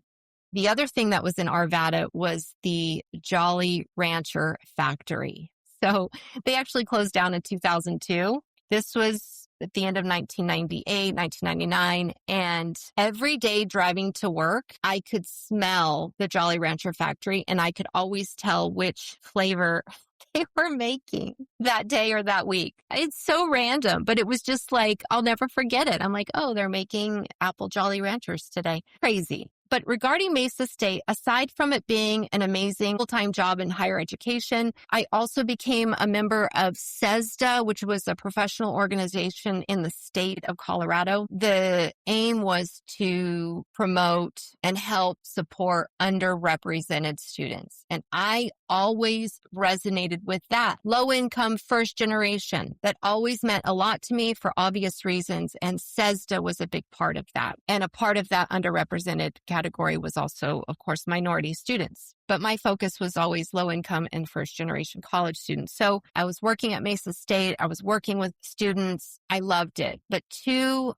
The other thing that was in Arvada was the Jolly Rancher factory. So they actually closed down in 2002. This was at the end of 1998, 1999. And every day driving to work, I could smell the Jolly Rancher factory, and I could always tell which flavor they were making that day or that week. It's so random, but it was just like, I'll never forget it. I'm like, oh, they're making apple Jolly Ranchers today. Crazy. But regarding Mesa State, aside from it being an amazing full-time job in higher education, I also became a member of CESDA, which was a professional organization in the state of Colorado. The aim was to promote and help support underrepresented students. And I always resonated with that. Low income, first generation. That always meant a lot to me for obvious reasons. And CESDA was a big part of that. And a part of that underrepresented category was also, of course, minority students. But my focus was always low income and first generation college students. So I was working at Mesa State. I was working with students. I loved it. But 2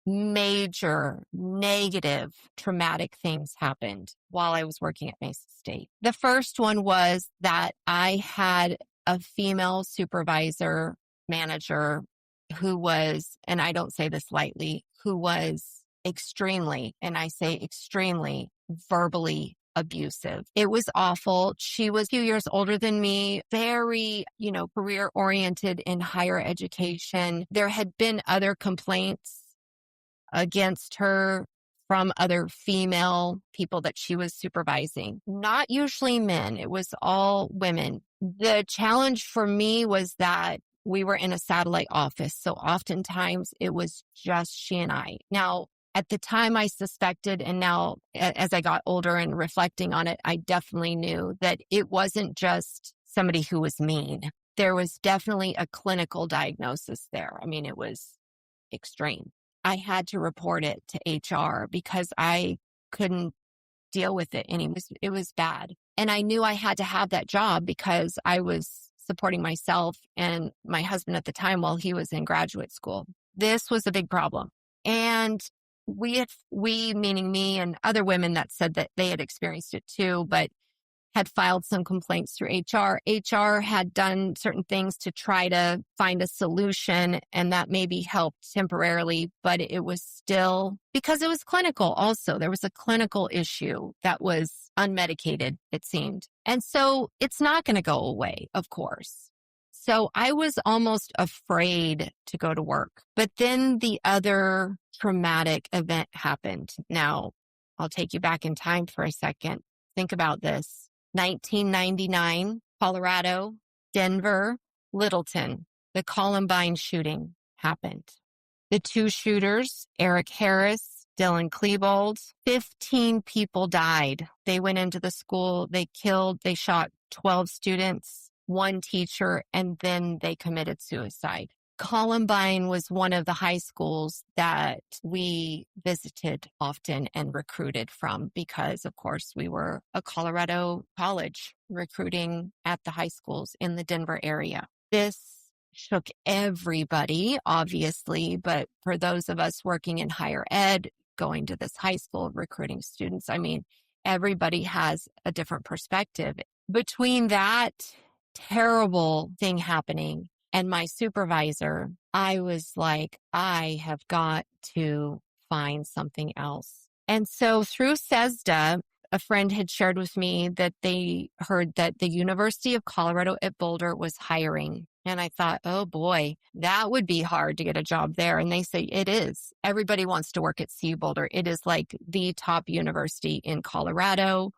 major negative traumatic things happened while I was working at Mesa State. The first one was that I had a female supervisor manager who was, and I don't say this lightly, who was extremely, and I say extremely, verbally abusive. It was awful. She was a few years older than me, very, career oriented in higher education. There had been other complaints against her from other female people that she was supervising. Not usually men. It was all women. The challenge for me was that we were in a satellite office. So oftentimes it was just she and I. Now, at the time I suspected, and now as I got older and reflecting on it, I definitely knew that it wasn't just somebody who was mean. There was definitely a clinical diagnosis there. I mean, it was extreme. I had to report it to HR because I couldn't deal with it anymore. It was bad. And I knew I had to have that job because I was supporting myself and my husband at the time while he was in graduate school. This was a big problem. And we meaning me and other women that said that they had experienced it too, but had filed some complaints through HR. HR had done certain things to try to find a solution, and that maybe helped temporarily, but it was still, because it was clinical also. There was a clinical issue that was unmedicated, it seemed. And so it's not going to go away, of course. So I was almost afraid to go to work. But then the other traumatic event happened. Now, I'll take you back in time for a second. Think about this. 1999, Colorado, Denver, Littleton, the Columbine shooting happened. The two shooters, Eric Harris, Dylan Klebold, 15 people died. They went into the school, they shot 12 students, one teacher, and then they committed suicide. Columbine was one of the high schools that we visited often and recruited from because, of course, we were a Colorado college recruiting at the high schools in the Denver area. This shook everybody, obviously, but for those of us working in higher ed, going to this high school, recruiting students, I mean, everybody has a different perspective. Between that terrible thing happening and my supervisor, I was like, I have got to find something else. And so through CESDA, a friend had shared with me that they heard that the University of Colorado at Boulder was hiring. And I thought, oh boy, that would be hard to get a job there. And they say it is. Everybody wants to work at CU Boulder. It is like the top university in Colorado.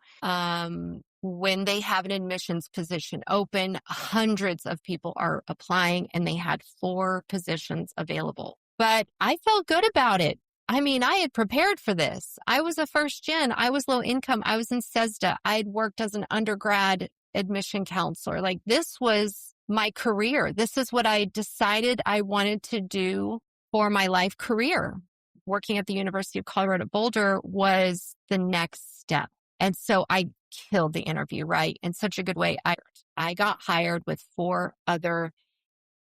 When they have an admissions position open, hundreds of people are applying, and they had 4 positions available. But I felt good about it. I mean, I had prepared for this. I was a first gen. I was low income. I was in CESDA. I had worked as an undergrad admission counselor. Like, this was my career. This is what I decided I wanted to do for my life career. Working at the University of Colorado Boulder was the next step. And so I killed the interview, right? In such a good way. I got hired with 4 other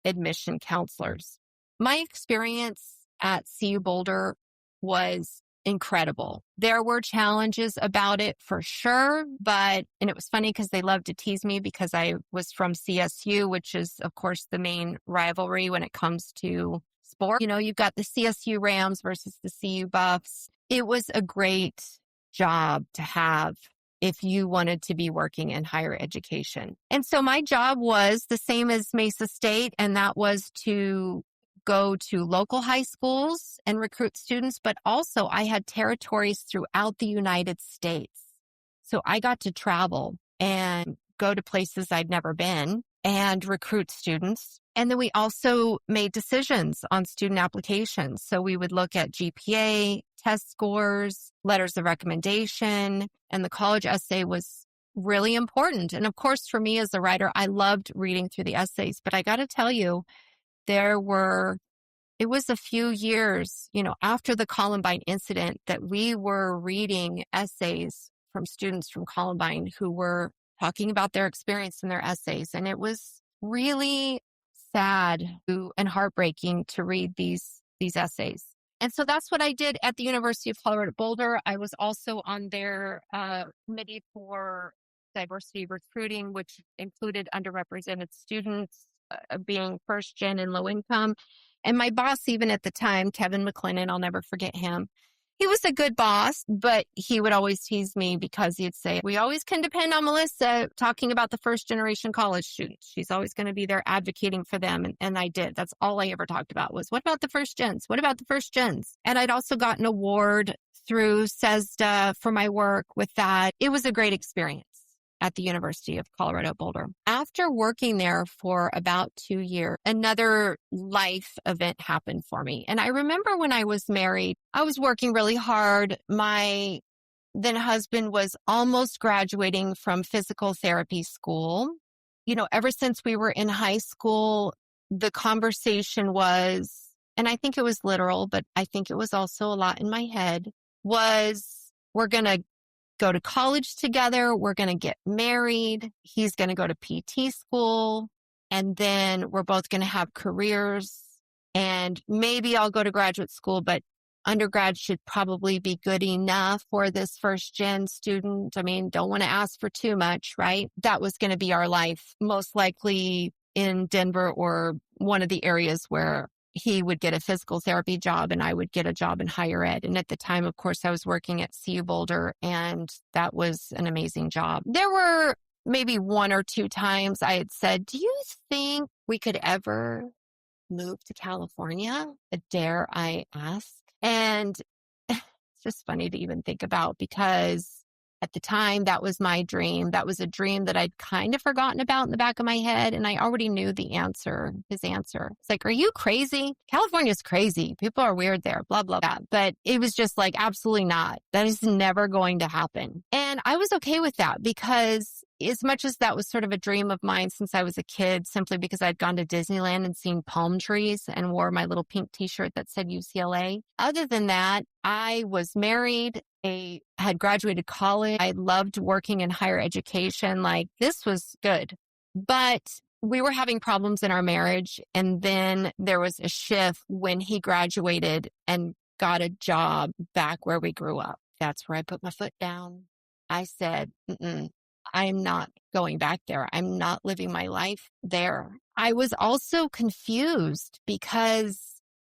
admission counselors. My experience at CU Boulder was incredible. There were challenges about it for sure, and it was funny because they loved to tease me because I was from CSU, which is, of course, the main rivalry when it comes to sport. You know, you've got the CSU Rams versus the CU Buffs. It was a great job to have if you wanted to be working in higher education. And so my job was the same as Mesa State, and that was to go to local high schools and recruit students, but also I had territories throughout the United States. So I got to travel and go to places I'd never been and recruit students. And then we also made decisions on student applications. So we would look at GPA, test scores, letters of recommendation, and the college essay was really important. And of course, for me as a writer, I loved reading through the essays, but I got to tell you, it was a few years, after the Columbine incident that we were reading essays from students from Columbine who were talking about their experience in their essays. And it was really sad and heartbreaking to read these essays. And so that's what I did at the University of Colorado Boulder. I was also on their committee for diversity recruiting, which included underrepresented students, being first gen and low income. And my boss, even at the time, Kevin McLennan, I'll never forget him. He was a good boss, but he would always tease me because he'd say, we always can depend on Melissa talking about the first generation college students. She's always going to be there advocating for them. And I did. That's all I ever talked about was, what about the first gens? What about the first gens? And I'd also got an award through CESDA for my work with that. It was a great experience at the University of Colorado Boulder. After working there for about 2 years, another life event happened for me. And I remember when I was married, I was working really hard. My then husband was almost graduating from physical therapy school. Ever since we were in high school, the conversation was, and I think it was literal, but I think it was also a lot in my head, was we're going to go to college together. We're going to get married. He's going to go to PT school. And then we're both going to have careers. And maybe I'll go to graduate school, but undergrad should probably be good enough for this first gen student. I mean, don't want to ask for too much, right? That was going to be our life, most likely in Denver or one of the areas where he would get a physical therapy job and I would get a job in higher ed. And at the time, of course, I was working at CU Boulder, and that was an amazing job. There were maybe one or two times I had said, do you think we could ever move to California? Dare I ask? And it's just funny to even think about, because at the time, that was my dream. That was a dream that I'd kind of forgotten about in the back of my head. And I already knew the answer, his answer. It's like, are you crazy? California's crazy. People are weird there, blah, blah, blah. But it was just like, absolutely not. That is never going to happen. And I was okay with that, because as much as that was sort of a dream of mine since I was a kid, simply because I'd gone to Disneyland and seen palm trees and wore my little pink t-shirt that said UCLA. Other than that, I was married. I had graduated college. I loved working in higher education. Like, this was good. But we were having problems in our marriage. And then there was a shift when he graduated and got a job back where we grew up. That's where I put my foot down. I said, I'm not going back there. I'm not living my life there. I was also confused because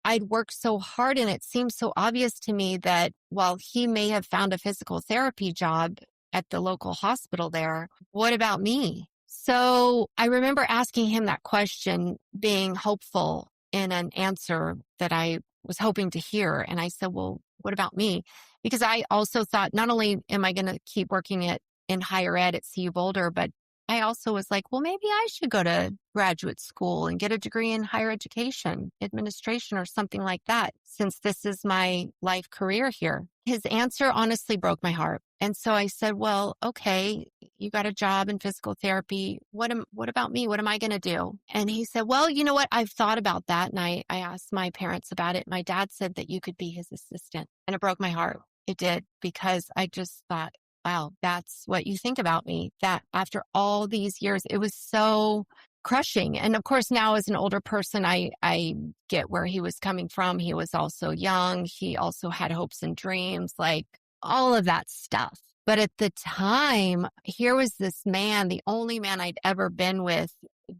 I'd worked so hard, and it seemed so obvious to me that while he may have found a physical therapy job at the local hospital there, what about me? So I remember asking him that question, being hopeful in an answer that I was hoping to hear. And I said, well, what about me? Because I also thought, not only am I going to keep working in higher ed at CU Boulder, but I also was like, well, maybe I should go to graduate school and get a degree in higher education, administration, or something like that, since this is my life career here. His answer honestly broke my heart. And so I said, well, okay, you got a job in physical therapy. What about me? What am I going to do? And he said, well, you know what? I've thought about that. And I asked my parents about it. My dad said that you could be his assistant. And it broke my heart. It did, because I just thought, wow, that's what you think about me. That after all these years, it was so crushing. And of course, now as an older person, I get where he was coming from. He was also young. He also had hopes and dreams, like all of that stuff. But at the time, here was this man, the only man I'd ever been with,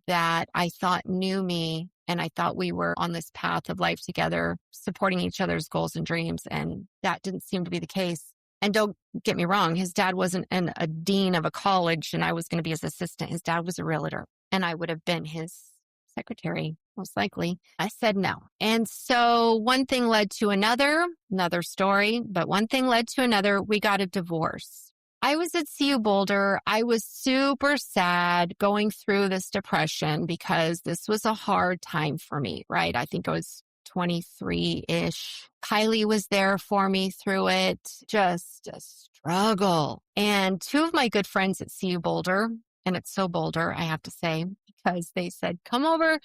that I thought knew me. And I thought we were on this path of life together, supporting each other's goals and dreams. And that didn't seem to be the case. And don't get me wrong, his dad wasn't a dean of a college and I was going to be his assistant. His dad was a realtor and I would have been his secretary, most likely. I said no. And so one thing led to another story, but one thing led to another. We got a divorce. I was at CU Boulder. I was super sad going through this depression because this was a hard time for me, right? I think I was 23-ish. Kylie was there for me through it. Just a struggle. And two of my good friends at CU Boulder, and it's so Boulder, I have to say, because they said, come over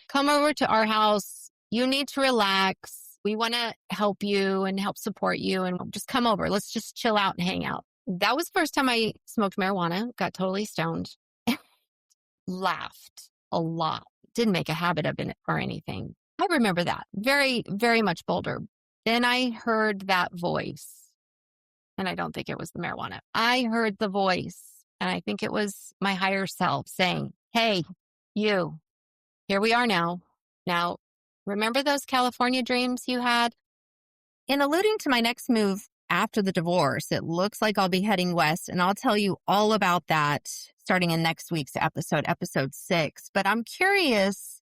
to our house. You need to relax. We want to help you and help support you, and just come over. Let's just chill out and hang out. That was the first time I smoked marijuana, got totally stoned, laughed a lot. Didn't make a habit of it or anything. I remember that very, very much Boulder. Then I heard that voice, and I don't think it was the marijuana. I heard the voice, and I think it was my higher self saying, hey, you, here we are now. Now, remember those California dreams you had? In alluding to my next move after the divorce, it looks like I'll be heading west, and I'll tell you all about that starting in next week's episode 6. But I'm curious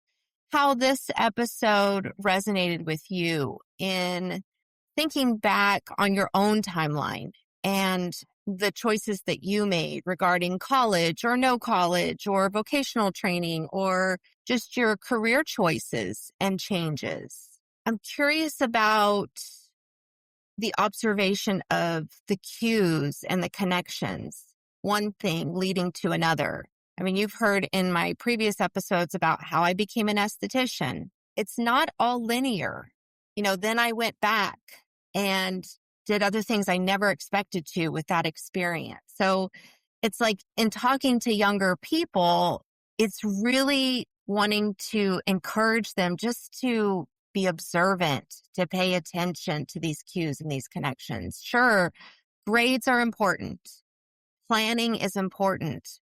how this episode resonated with you in thinking back on your own timeline and the choices that you made regarding college or no college or vocational training or just your career choices and changes. I'm curious about the observation of the cues and the connections, one thing leading to another. I mean, you've heard in my previous episodes about how I became an esthetician. It's not all linear. Then I went back and did other things I never expected to with that experience. So it's like in talking to younger people, it's really wanting to encourage them just to be observant, to pay attention to these cues and these connections. Sure, grades are important. Planning is important.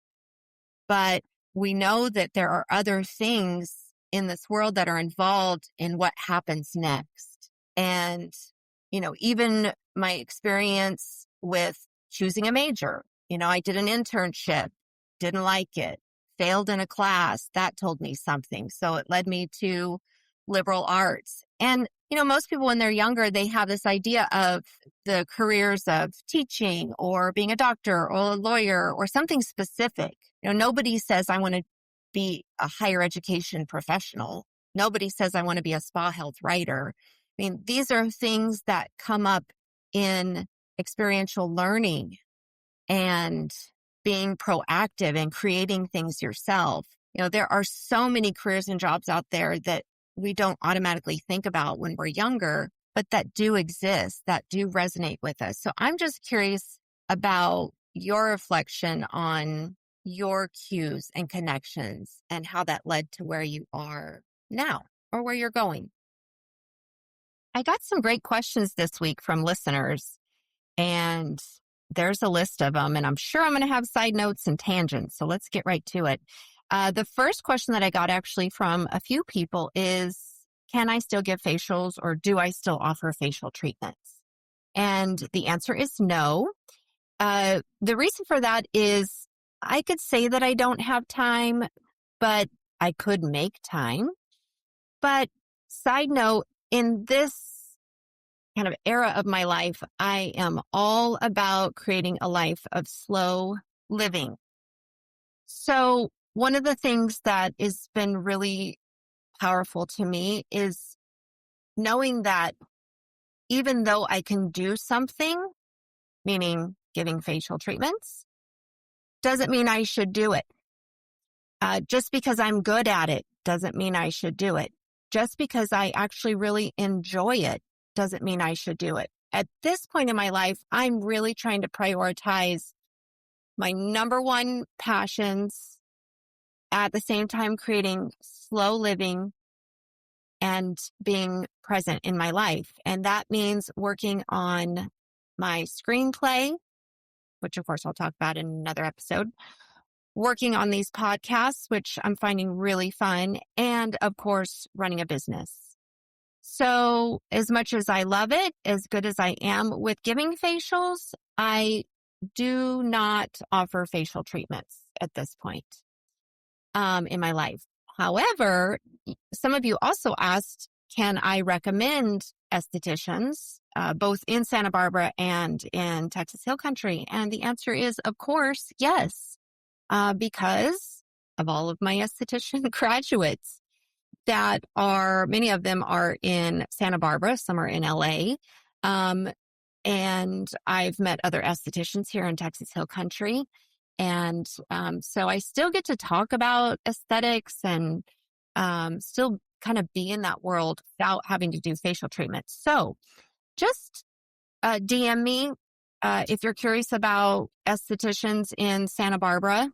But we know that there are other things in this world that are involved in what happens next. And, even my experience with choosing a major, I did an internship, didn't like it, failed in a class. That told me something. So it led me to liberal arts. And, most people when they're younger, they have this idea of the careers of teaching or being a doctor or a lawyer or something specific. Nobody says, I want to be a higher education professional. Nobody says, I want to be a spa health writer. I mean, these are things that come up in experiential learning and being proactive and creating things yourself. There are so many careers and jobs out there that we don't automatically think about when we're younger, but that do exist, that do resonate with us. So I'm just curious about your reflection on your cues and connections and how that led to where you are now or where you're going. I got some great questions this week from listeners, and there's a list of them, and I'm sure I'm going to have side notes and tangents. So let's get right to it. The first question that I got actually from a few people is, can I still give facials or do I still offer facial treatments? And the answer is no. The reason for that is I could say that I don't have time, but I could make time. But side note, in this kind of era of my life, I am all about creating a life of slow living. So one of the things that has been really powerful to me is knowing that even though I can do something, meaning giving facial treatments, doesn't mean I should do it. Just because I'm good at it doesn't mean I should do it. Just because I actually really enjoy it doesn't mean I should do it. At this point in my life, I'm really trying to prioritize my number one passions, at the same time creating slow living and being present in my life. And that means working on my screenplay, which of course I'll talk about in another episode, working on these podcasts, which I'm finding really fun, and of course, running a business. So as much as I love it, as good as I am with giving facials, I do not offer facial treatments at this point in my life. However, some of you also asked, can I recommend estheticians, both in Santa Barbara and in Texas Hill Country? And the answer is, of course, yes, because of all of my esthetician graduates that are, many of them are in Santa Barbara, some are in LA. And I've met other estheticians here in Texas Hill Country. And so I still get to talk about aesthetics and still kind of be in that world without having to do facial treatments. So just DM me if you're curious about estheticians in Santa Barbara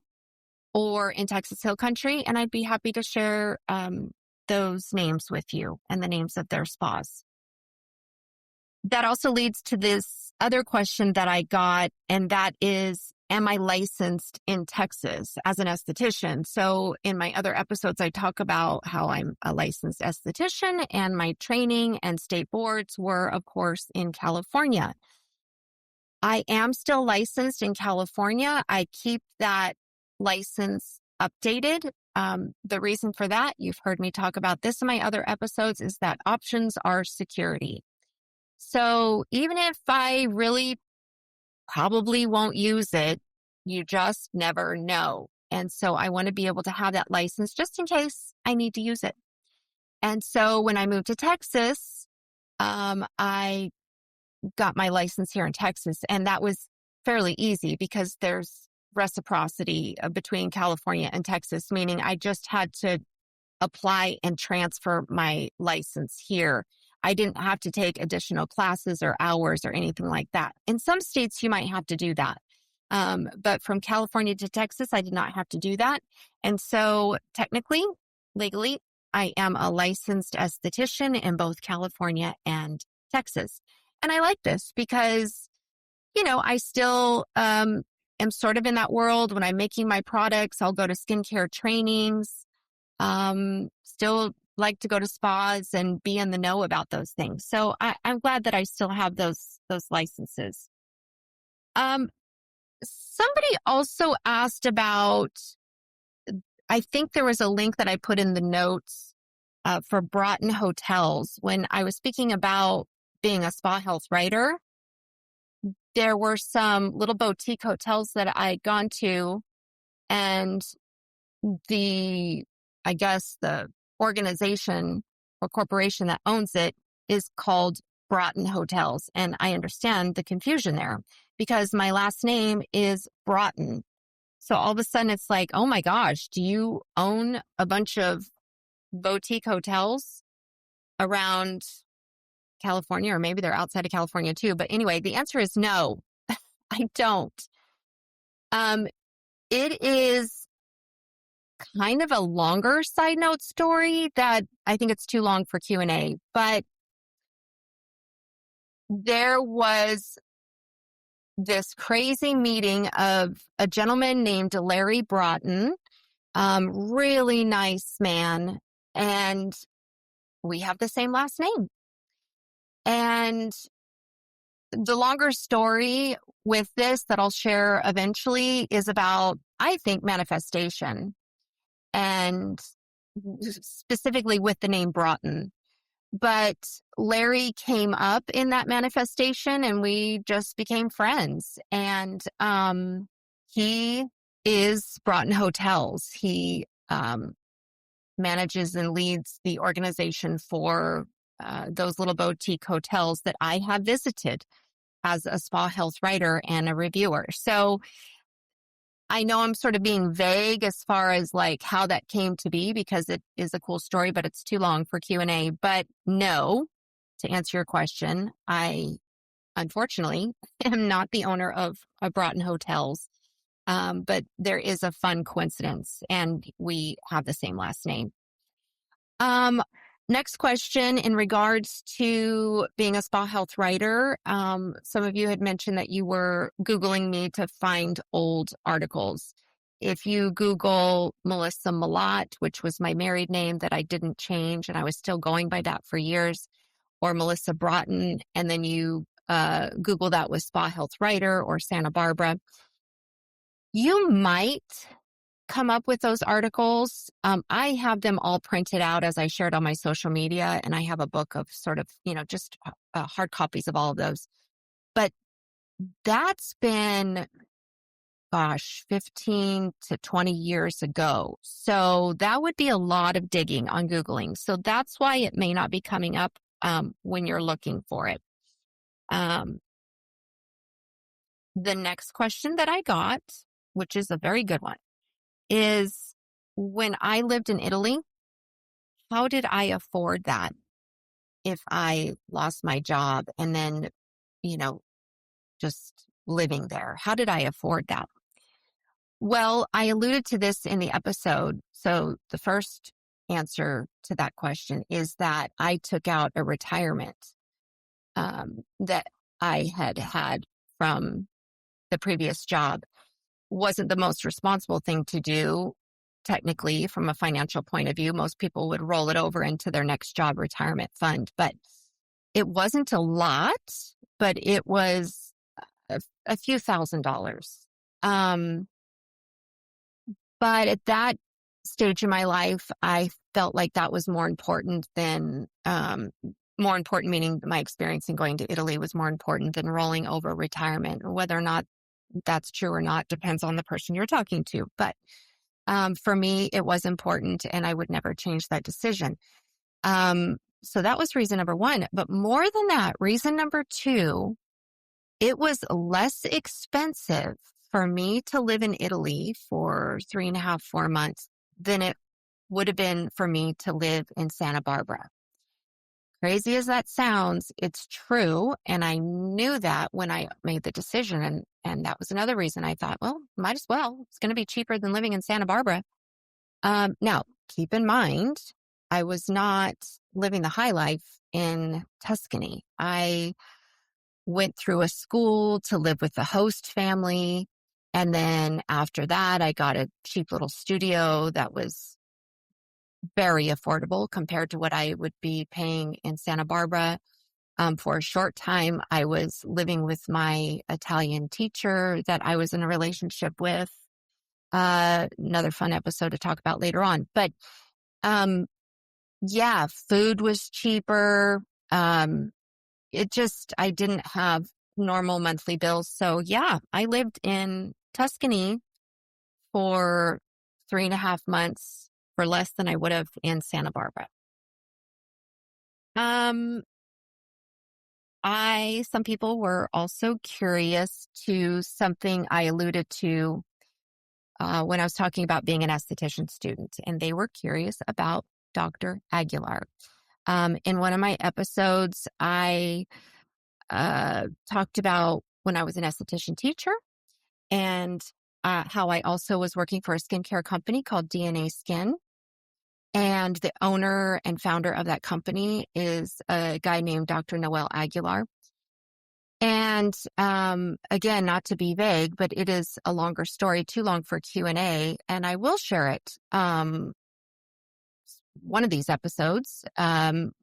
or in Texas Hill Country, and I'd be happy to share those names with you and the names of their spas. That also leads to this other question that I got, and that is, am I licensed in Texas as an esthetician? So in my other episodes, I talk about how I'm a licensed esthetician, and my training and state boards were, of course, in California. I am still licensed in California. I keep that license updated. The reason for that, you've heard me talk about this in my other episodes, is that options are security. So even if I really probably won't use it, you just never know. And so I want to be able to have that license just in case I need to use it. And so when I moved to Texas, I got my license here in Texas, and that was fairly easy because there's reciprocity between California and Texas, meaning I just had to apply and transfer my license here. I didn't have to take additional classes or hours or anything like that. In some states, you might have to do that. But from California to Texas, I did not have to do that. And so technically, legally, I am a licensed esthetician in both California and Texas. And I like this because, I still am sort of in that world. When I'm making my products, I'll go to skincare trainings, still like to go to spas and be in the know about those things. So I'm glad that I still have those licenses. Somebody also asked about, I think there was a link that I put in the notes for Broughton Hotels. When I was speaking about being a spa health writer, there were some little boutique hotels that I had gone to, and I guess the organization or corporation that owns it is called Broughton Hotels. And I understand the confusion there because my last name is Broughton. So all of a sudden it's like, oh my gosh, do you own a bunch of boutique hotels around California? Or maybe they're outside of California too. But anyway, the answer is no, I don't. It is kind of a longer side note story that I think it's too long for Q&A, but there was this crazy meeting of a gentleman named Larry Broughton, really nice man, and we have the same last name. And the longer story with this that I'll share eventually is about, I think, manifestation, and specifically with the name Broughton. But Larry came up in that manifestation and we just became friends. And he is Broughton Hotels. He manages and leads the organization for those little boutique hotels that I have visited as a spa health writer and a reviewer. So I know I'm sort of being vague as far as like how that came to be because it is a cool story, but it's too long for Q&A. But no, to answer your question, I unfortunately am not the owner of Broughton Hotels. But there is a fun coincidence and we have the same last name. Next question in regards to being a spa health writer. Some of you had mentioned that you were Googling me to find old articles. If you Google Melissa Broughton, which was my married name that I didn't change and I was still going by that for years, or Melissa Broughton, and then you Google that with spa health writer or Santa Barbara, you might come up with those articles. I have them all printed out as I shared on my social media, and I have a book of sort of, just hard copies of all of those. But that's been, 15 to 20 years ago. So that would be a lot of digging on Googling. So that's why it may not be coming up when you're looking for it. The next question that I got, which is a very good one, is when I lived in Italy, how did I afford that if I lost my job and then, just living there? How did I afford that? Well, I alluded to this in the episode. So the first answer to that question is that I took out a retirement that I had from the previous job. Wasn't the most responsible thing to do, technically, from a financial point of view. Most people would roll it over into their next job retirement fund, but it wasn't a lot, but it was a few $1,000s. But at that stage in my life, I felt like that was more important meaning my experience in going to Italy was more important than rolling over retirement. Whether or not that's true or not depends on the person you're talking to. But for me, it was important and I would never change that decision. So that was reason number one. But more than that, reason number two, it was less expensive for me to live in Italy for 3.5, 4 months than it would have been for me to live in Santa Barbara. Crazy as that sounds, it's true. And I knew that when I made the decision. And that was another reason I thought, well, might as well. It's going to be cheaper than living in Santa Barbara. Now, keep in mind, I was not living the high life in Tuscany. I went through a school to live with the host family. And then after that, I got a cheap little studio that was very affordable compared to what I would be paying in Santa Barbara. For a short time, I was living with my Italian teacher that I was in a relationship with. Another fun episode to talk about later on. But yeah, food was cheaper. I didn't have normal monthly bills. So yeah, I lived in Tuscany for 3.5 months for less than I would have in Santa Barbara. Some people were also curious to something I alluded to when I was talking about being an esthetician student, and they were curious about Dr. Aguilar. In one of my episodes, I talked about when I was an esthetician teacher and how I also was working for a skincare company called DNA Skin. And the owner and founder of that company is a guy named Dr. Noel Aguilar. And again, not to be vague, but it is a longer story, too long for Q&A, and I will share it one of these episodes, kind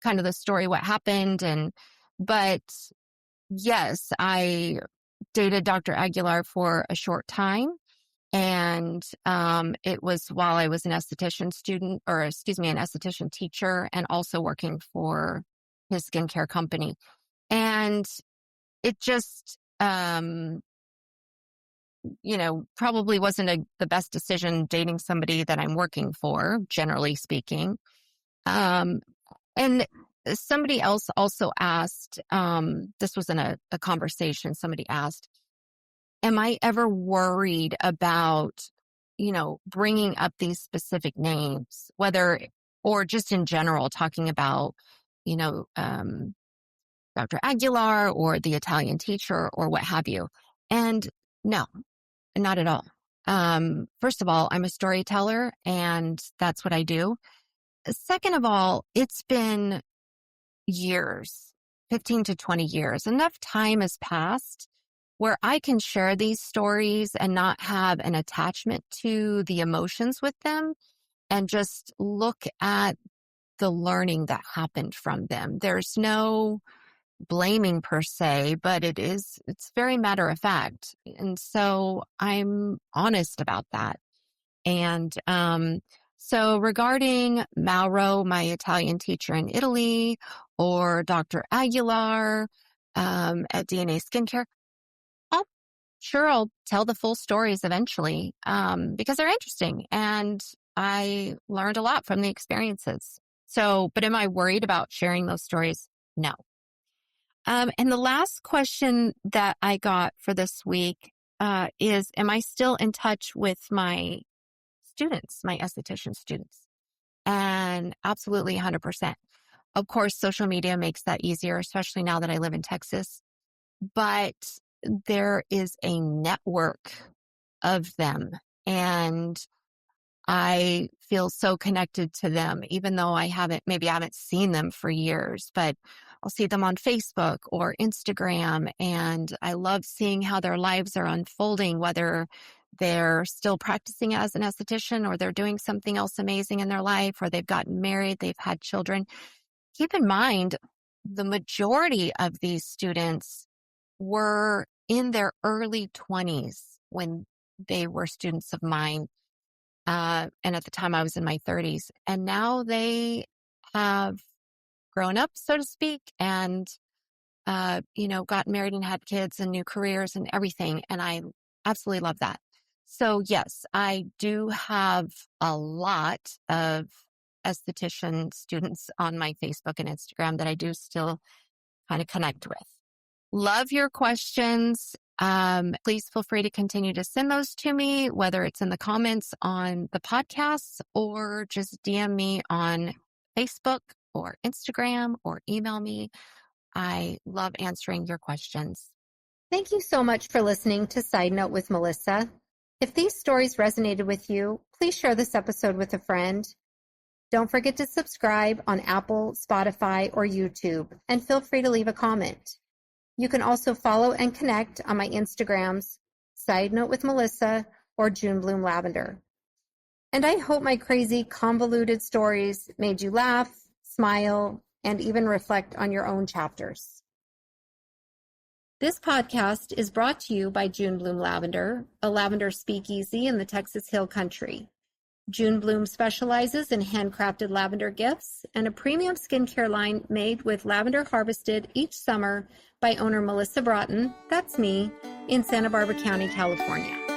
of the story, what happened. But yes, I dated Dr. Aguilar for a short time. And it was while I was an esthetician student, or excuse me, an esthetician teacher, and also working for his skincare company. And it just, probably wasn't the best decision dating somebody that I'm working for, generally speaking. And somebody else also asked, this was in a conversation, somebody asked, am I ever worried about, bringing up these specific names, or just in general, talking about, Dr. Aguilar or the Italian teacher or what have you? And no, not at all. First of all, I'm a storyteller and that's what I do. Second of all, it's been years, 15 to 20 years. Enough time has passed where I can share these stories and not have an attachment to the emotions with them and just look at the learning that happened from them. There's no blaming per se, but it's very matter of fact. And so I'm honest about that. And so regarding Mauro, my Italian teacher in Italy, or Dr. Aguilar at DNA Skincare, I'll tell the full stories eventually because they're interesting and I learned a lot from the experiences. So, but am I worried about sharing those stories? No. And the last question that I got for this week is, am I still in touch with my students, my esthetician students? And absolutely 100%. Of course, social media makes that easier, especially now that I live in Texas. But there is a network of them, and I feel so connected to them, even though I haven't seen them for years, but I'll see them on Facebook or Instagram. And I love seeing how their lives are unfolding, whether they're still practicing as an esthetician or they're doing something else amazing in their life, or they've gotten married, they've had children. Keep in mind, the majority of these students were in their early 20s when they were students of mine. And at the time I was in my 30s, and now they have grown up, so to speak, and, got married and had kids and new careers and everything. And I absolutely love that. So yes, I do have a lot of esthetician students on my Facebook and Instagram that I do still kind of connect with. Love your questions. Please feel free to continue to send those to me, whether it's in the comments on the podcasts or just DM me on Facebook or Instagram or email me. I love answering your questions. Thank you so much for listening to Side Note with Melissa. If these stories resonated with you, please share this episode with a friend. Don't forget to subscribe on Apple, Spotify, or YouTube, and feel free to leave a comment. You can also follow and connect on my Instagrams, Side Note with Melissa or June Bloom Lavender. And I hope my crazy, convoluted stories made you laugh, smile, and even reflect on your own chapters. This podcast is brought to you by June Bloom Lavender, a lavender speakeasy in the Texas Hill Country. June Bloom specializes in handcrafted lavender gifts and a premium skincare line made with lavender harvested each summer by owner Melissa Broughton, that's me, in Santa Barbara County, California.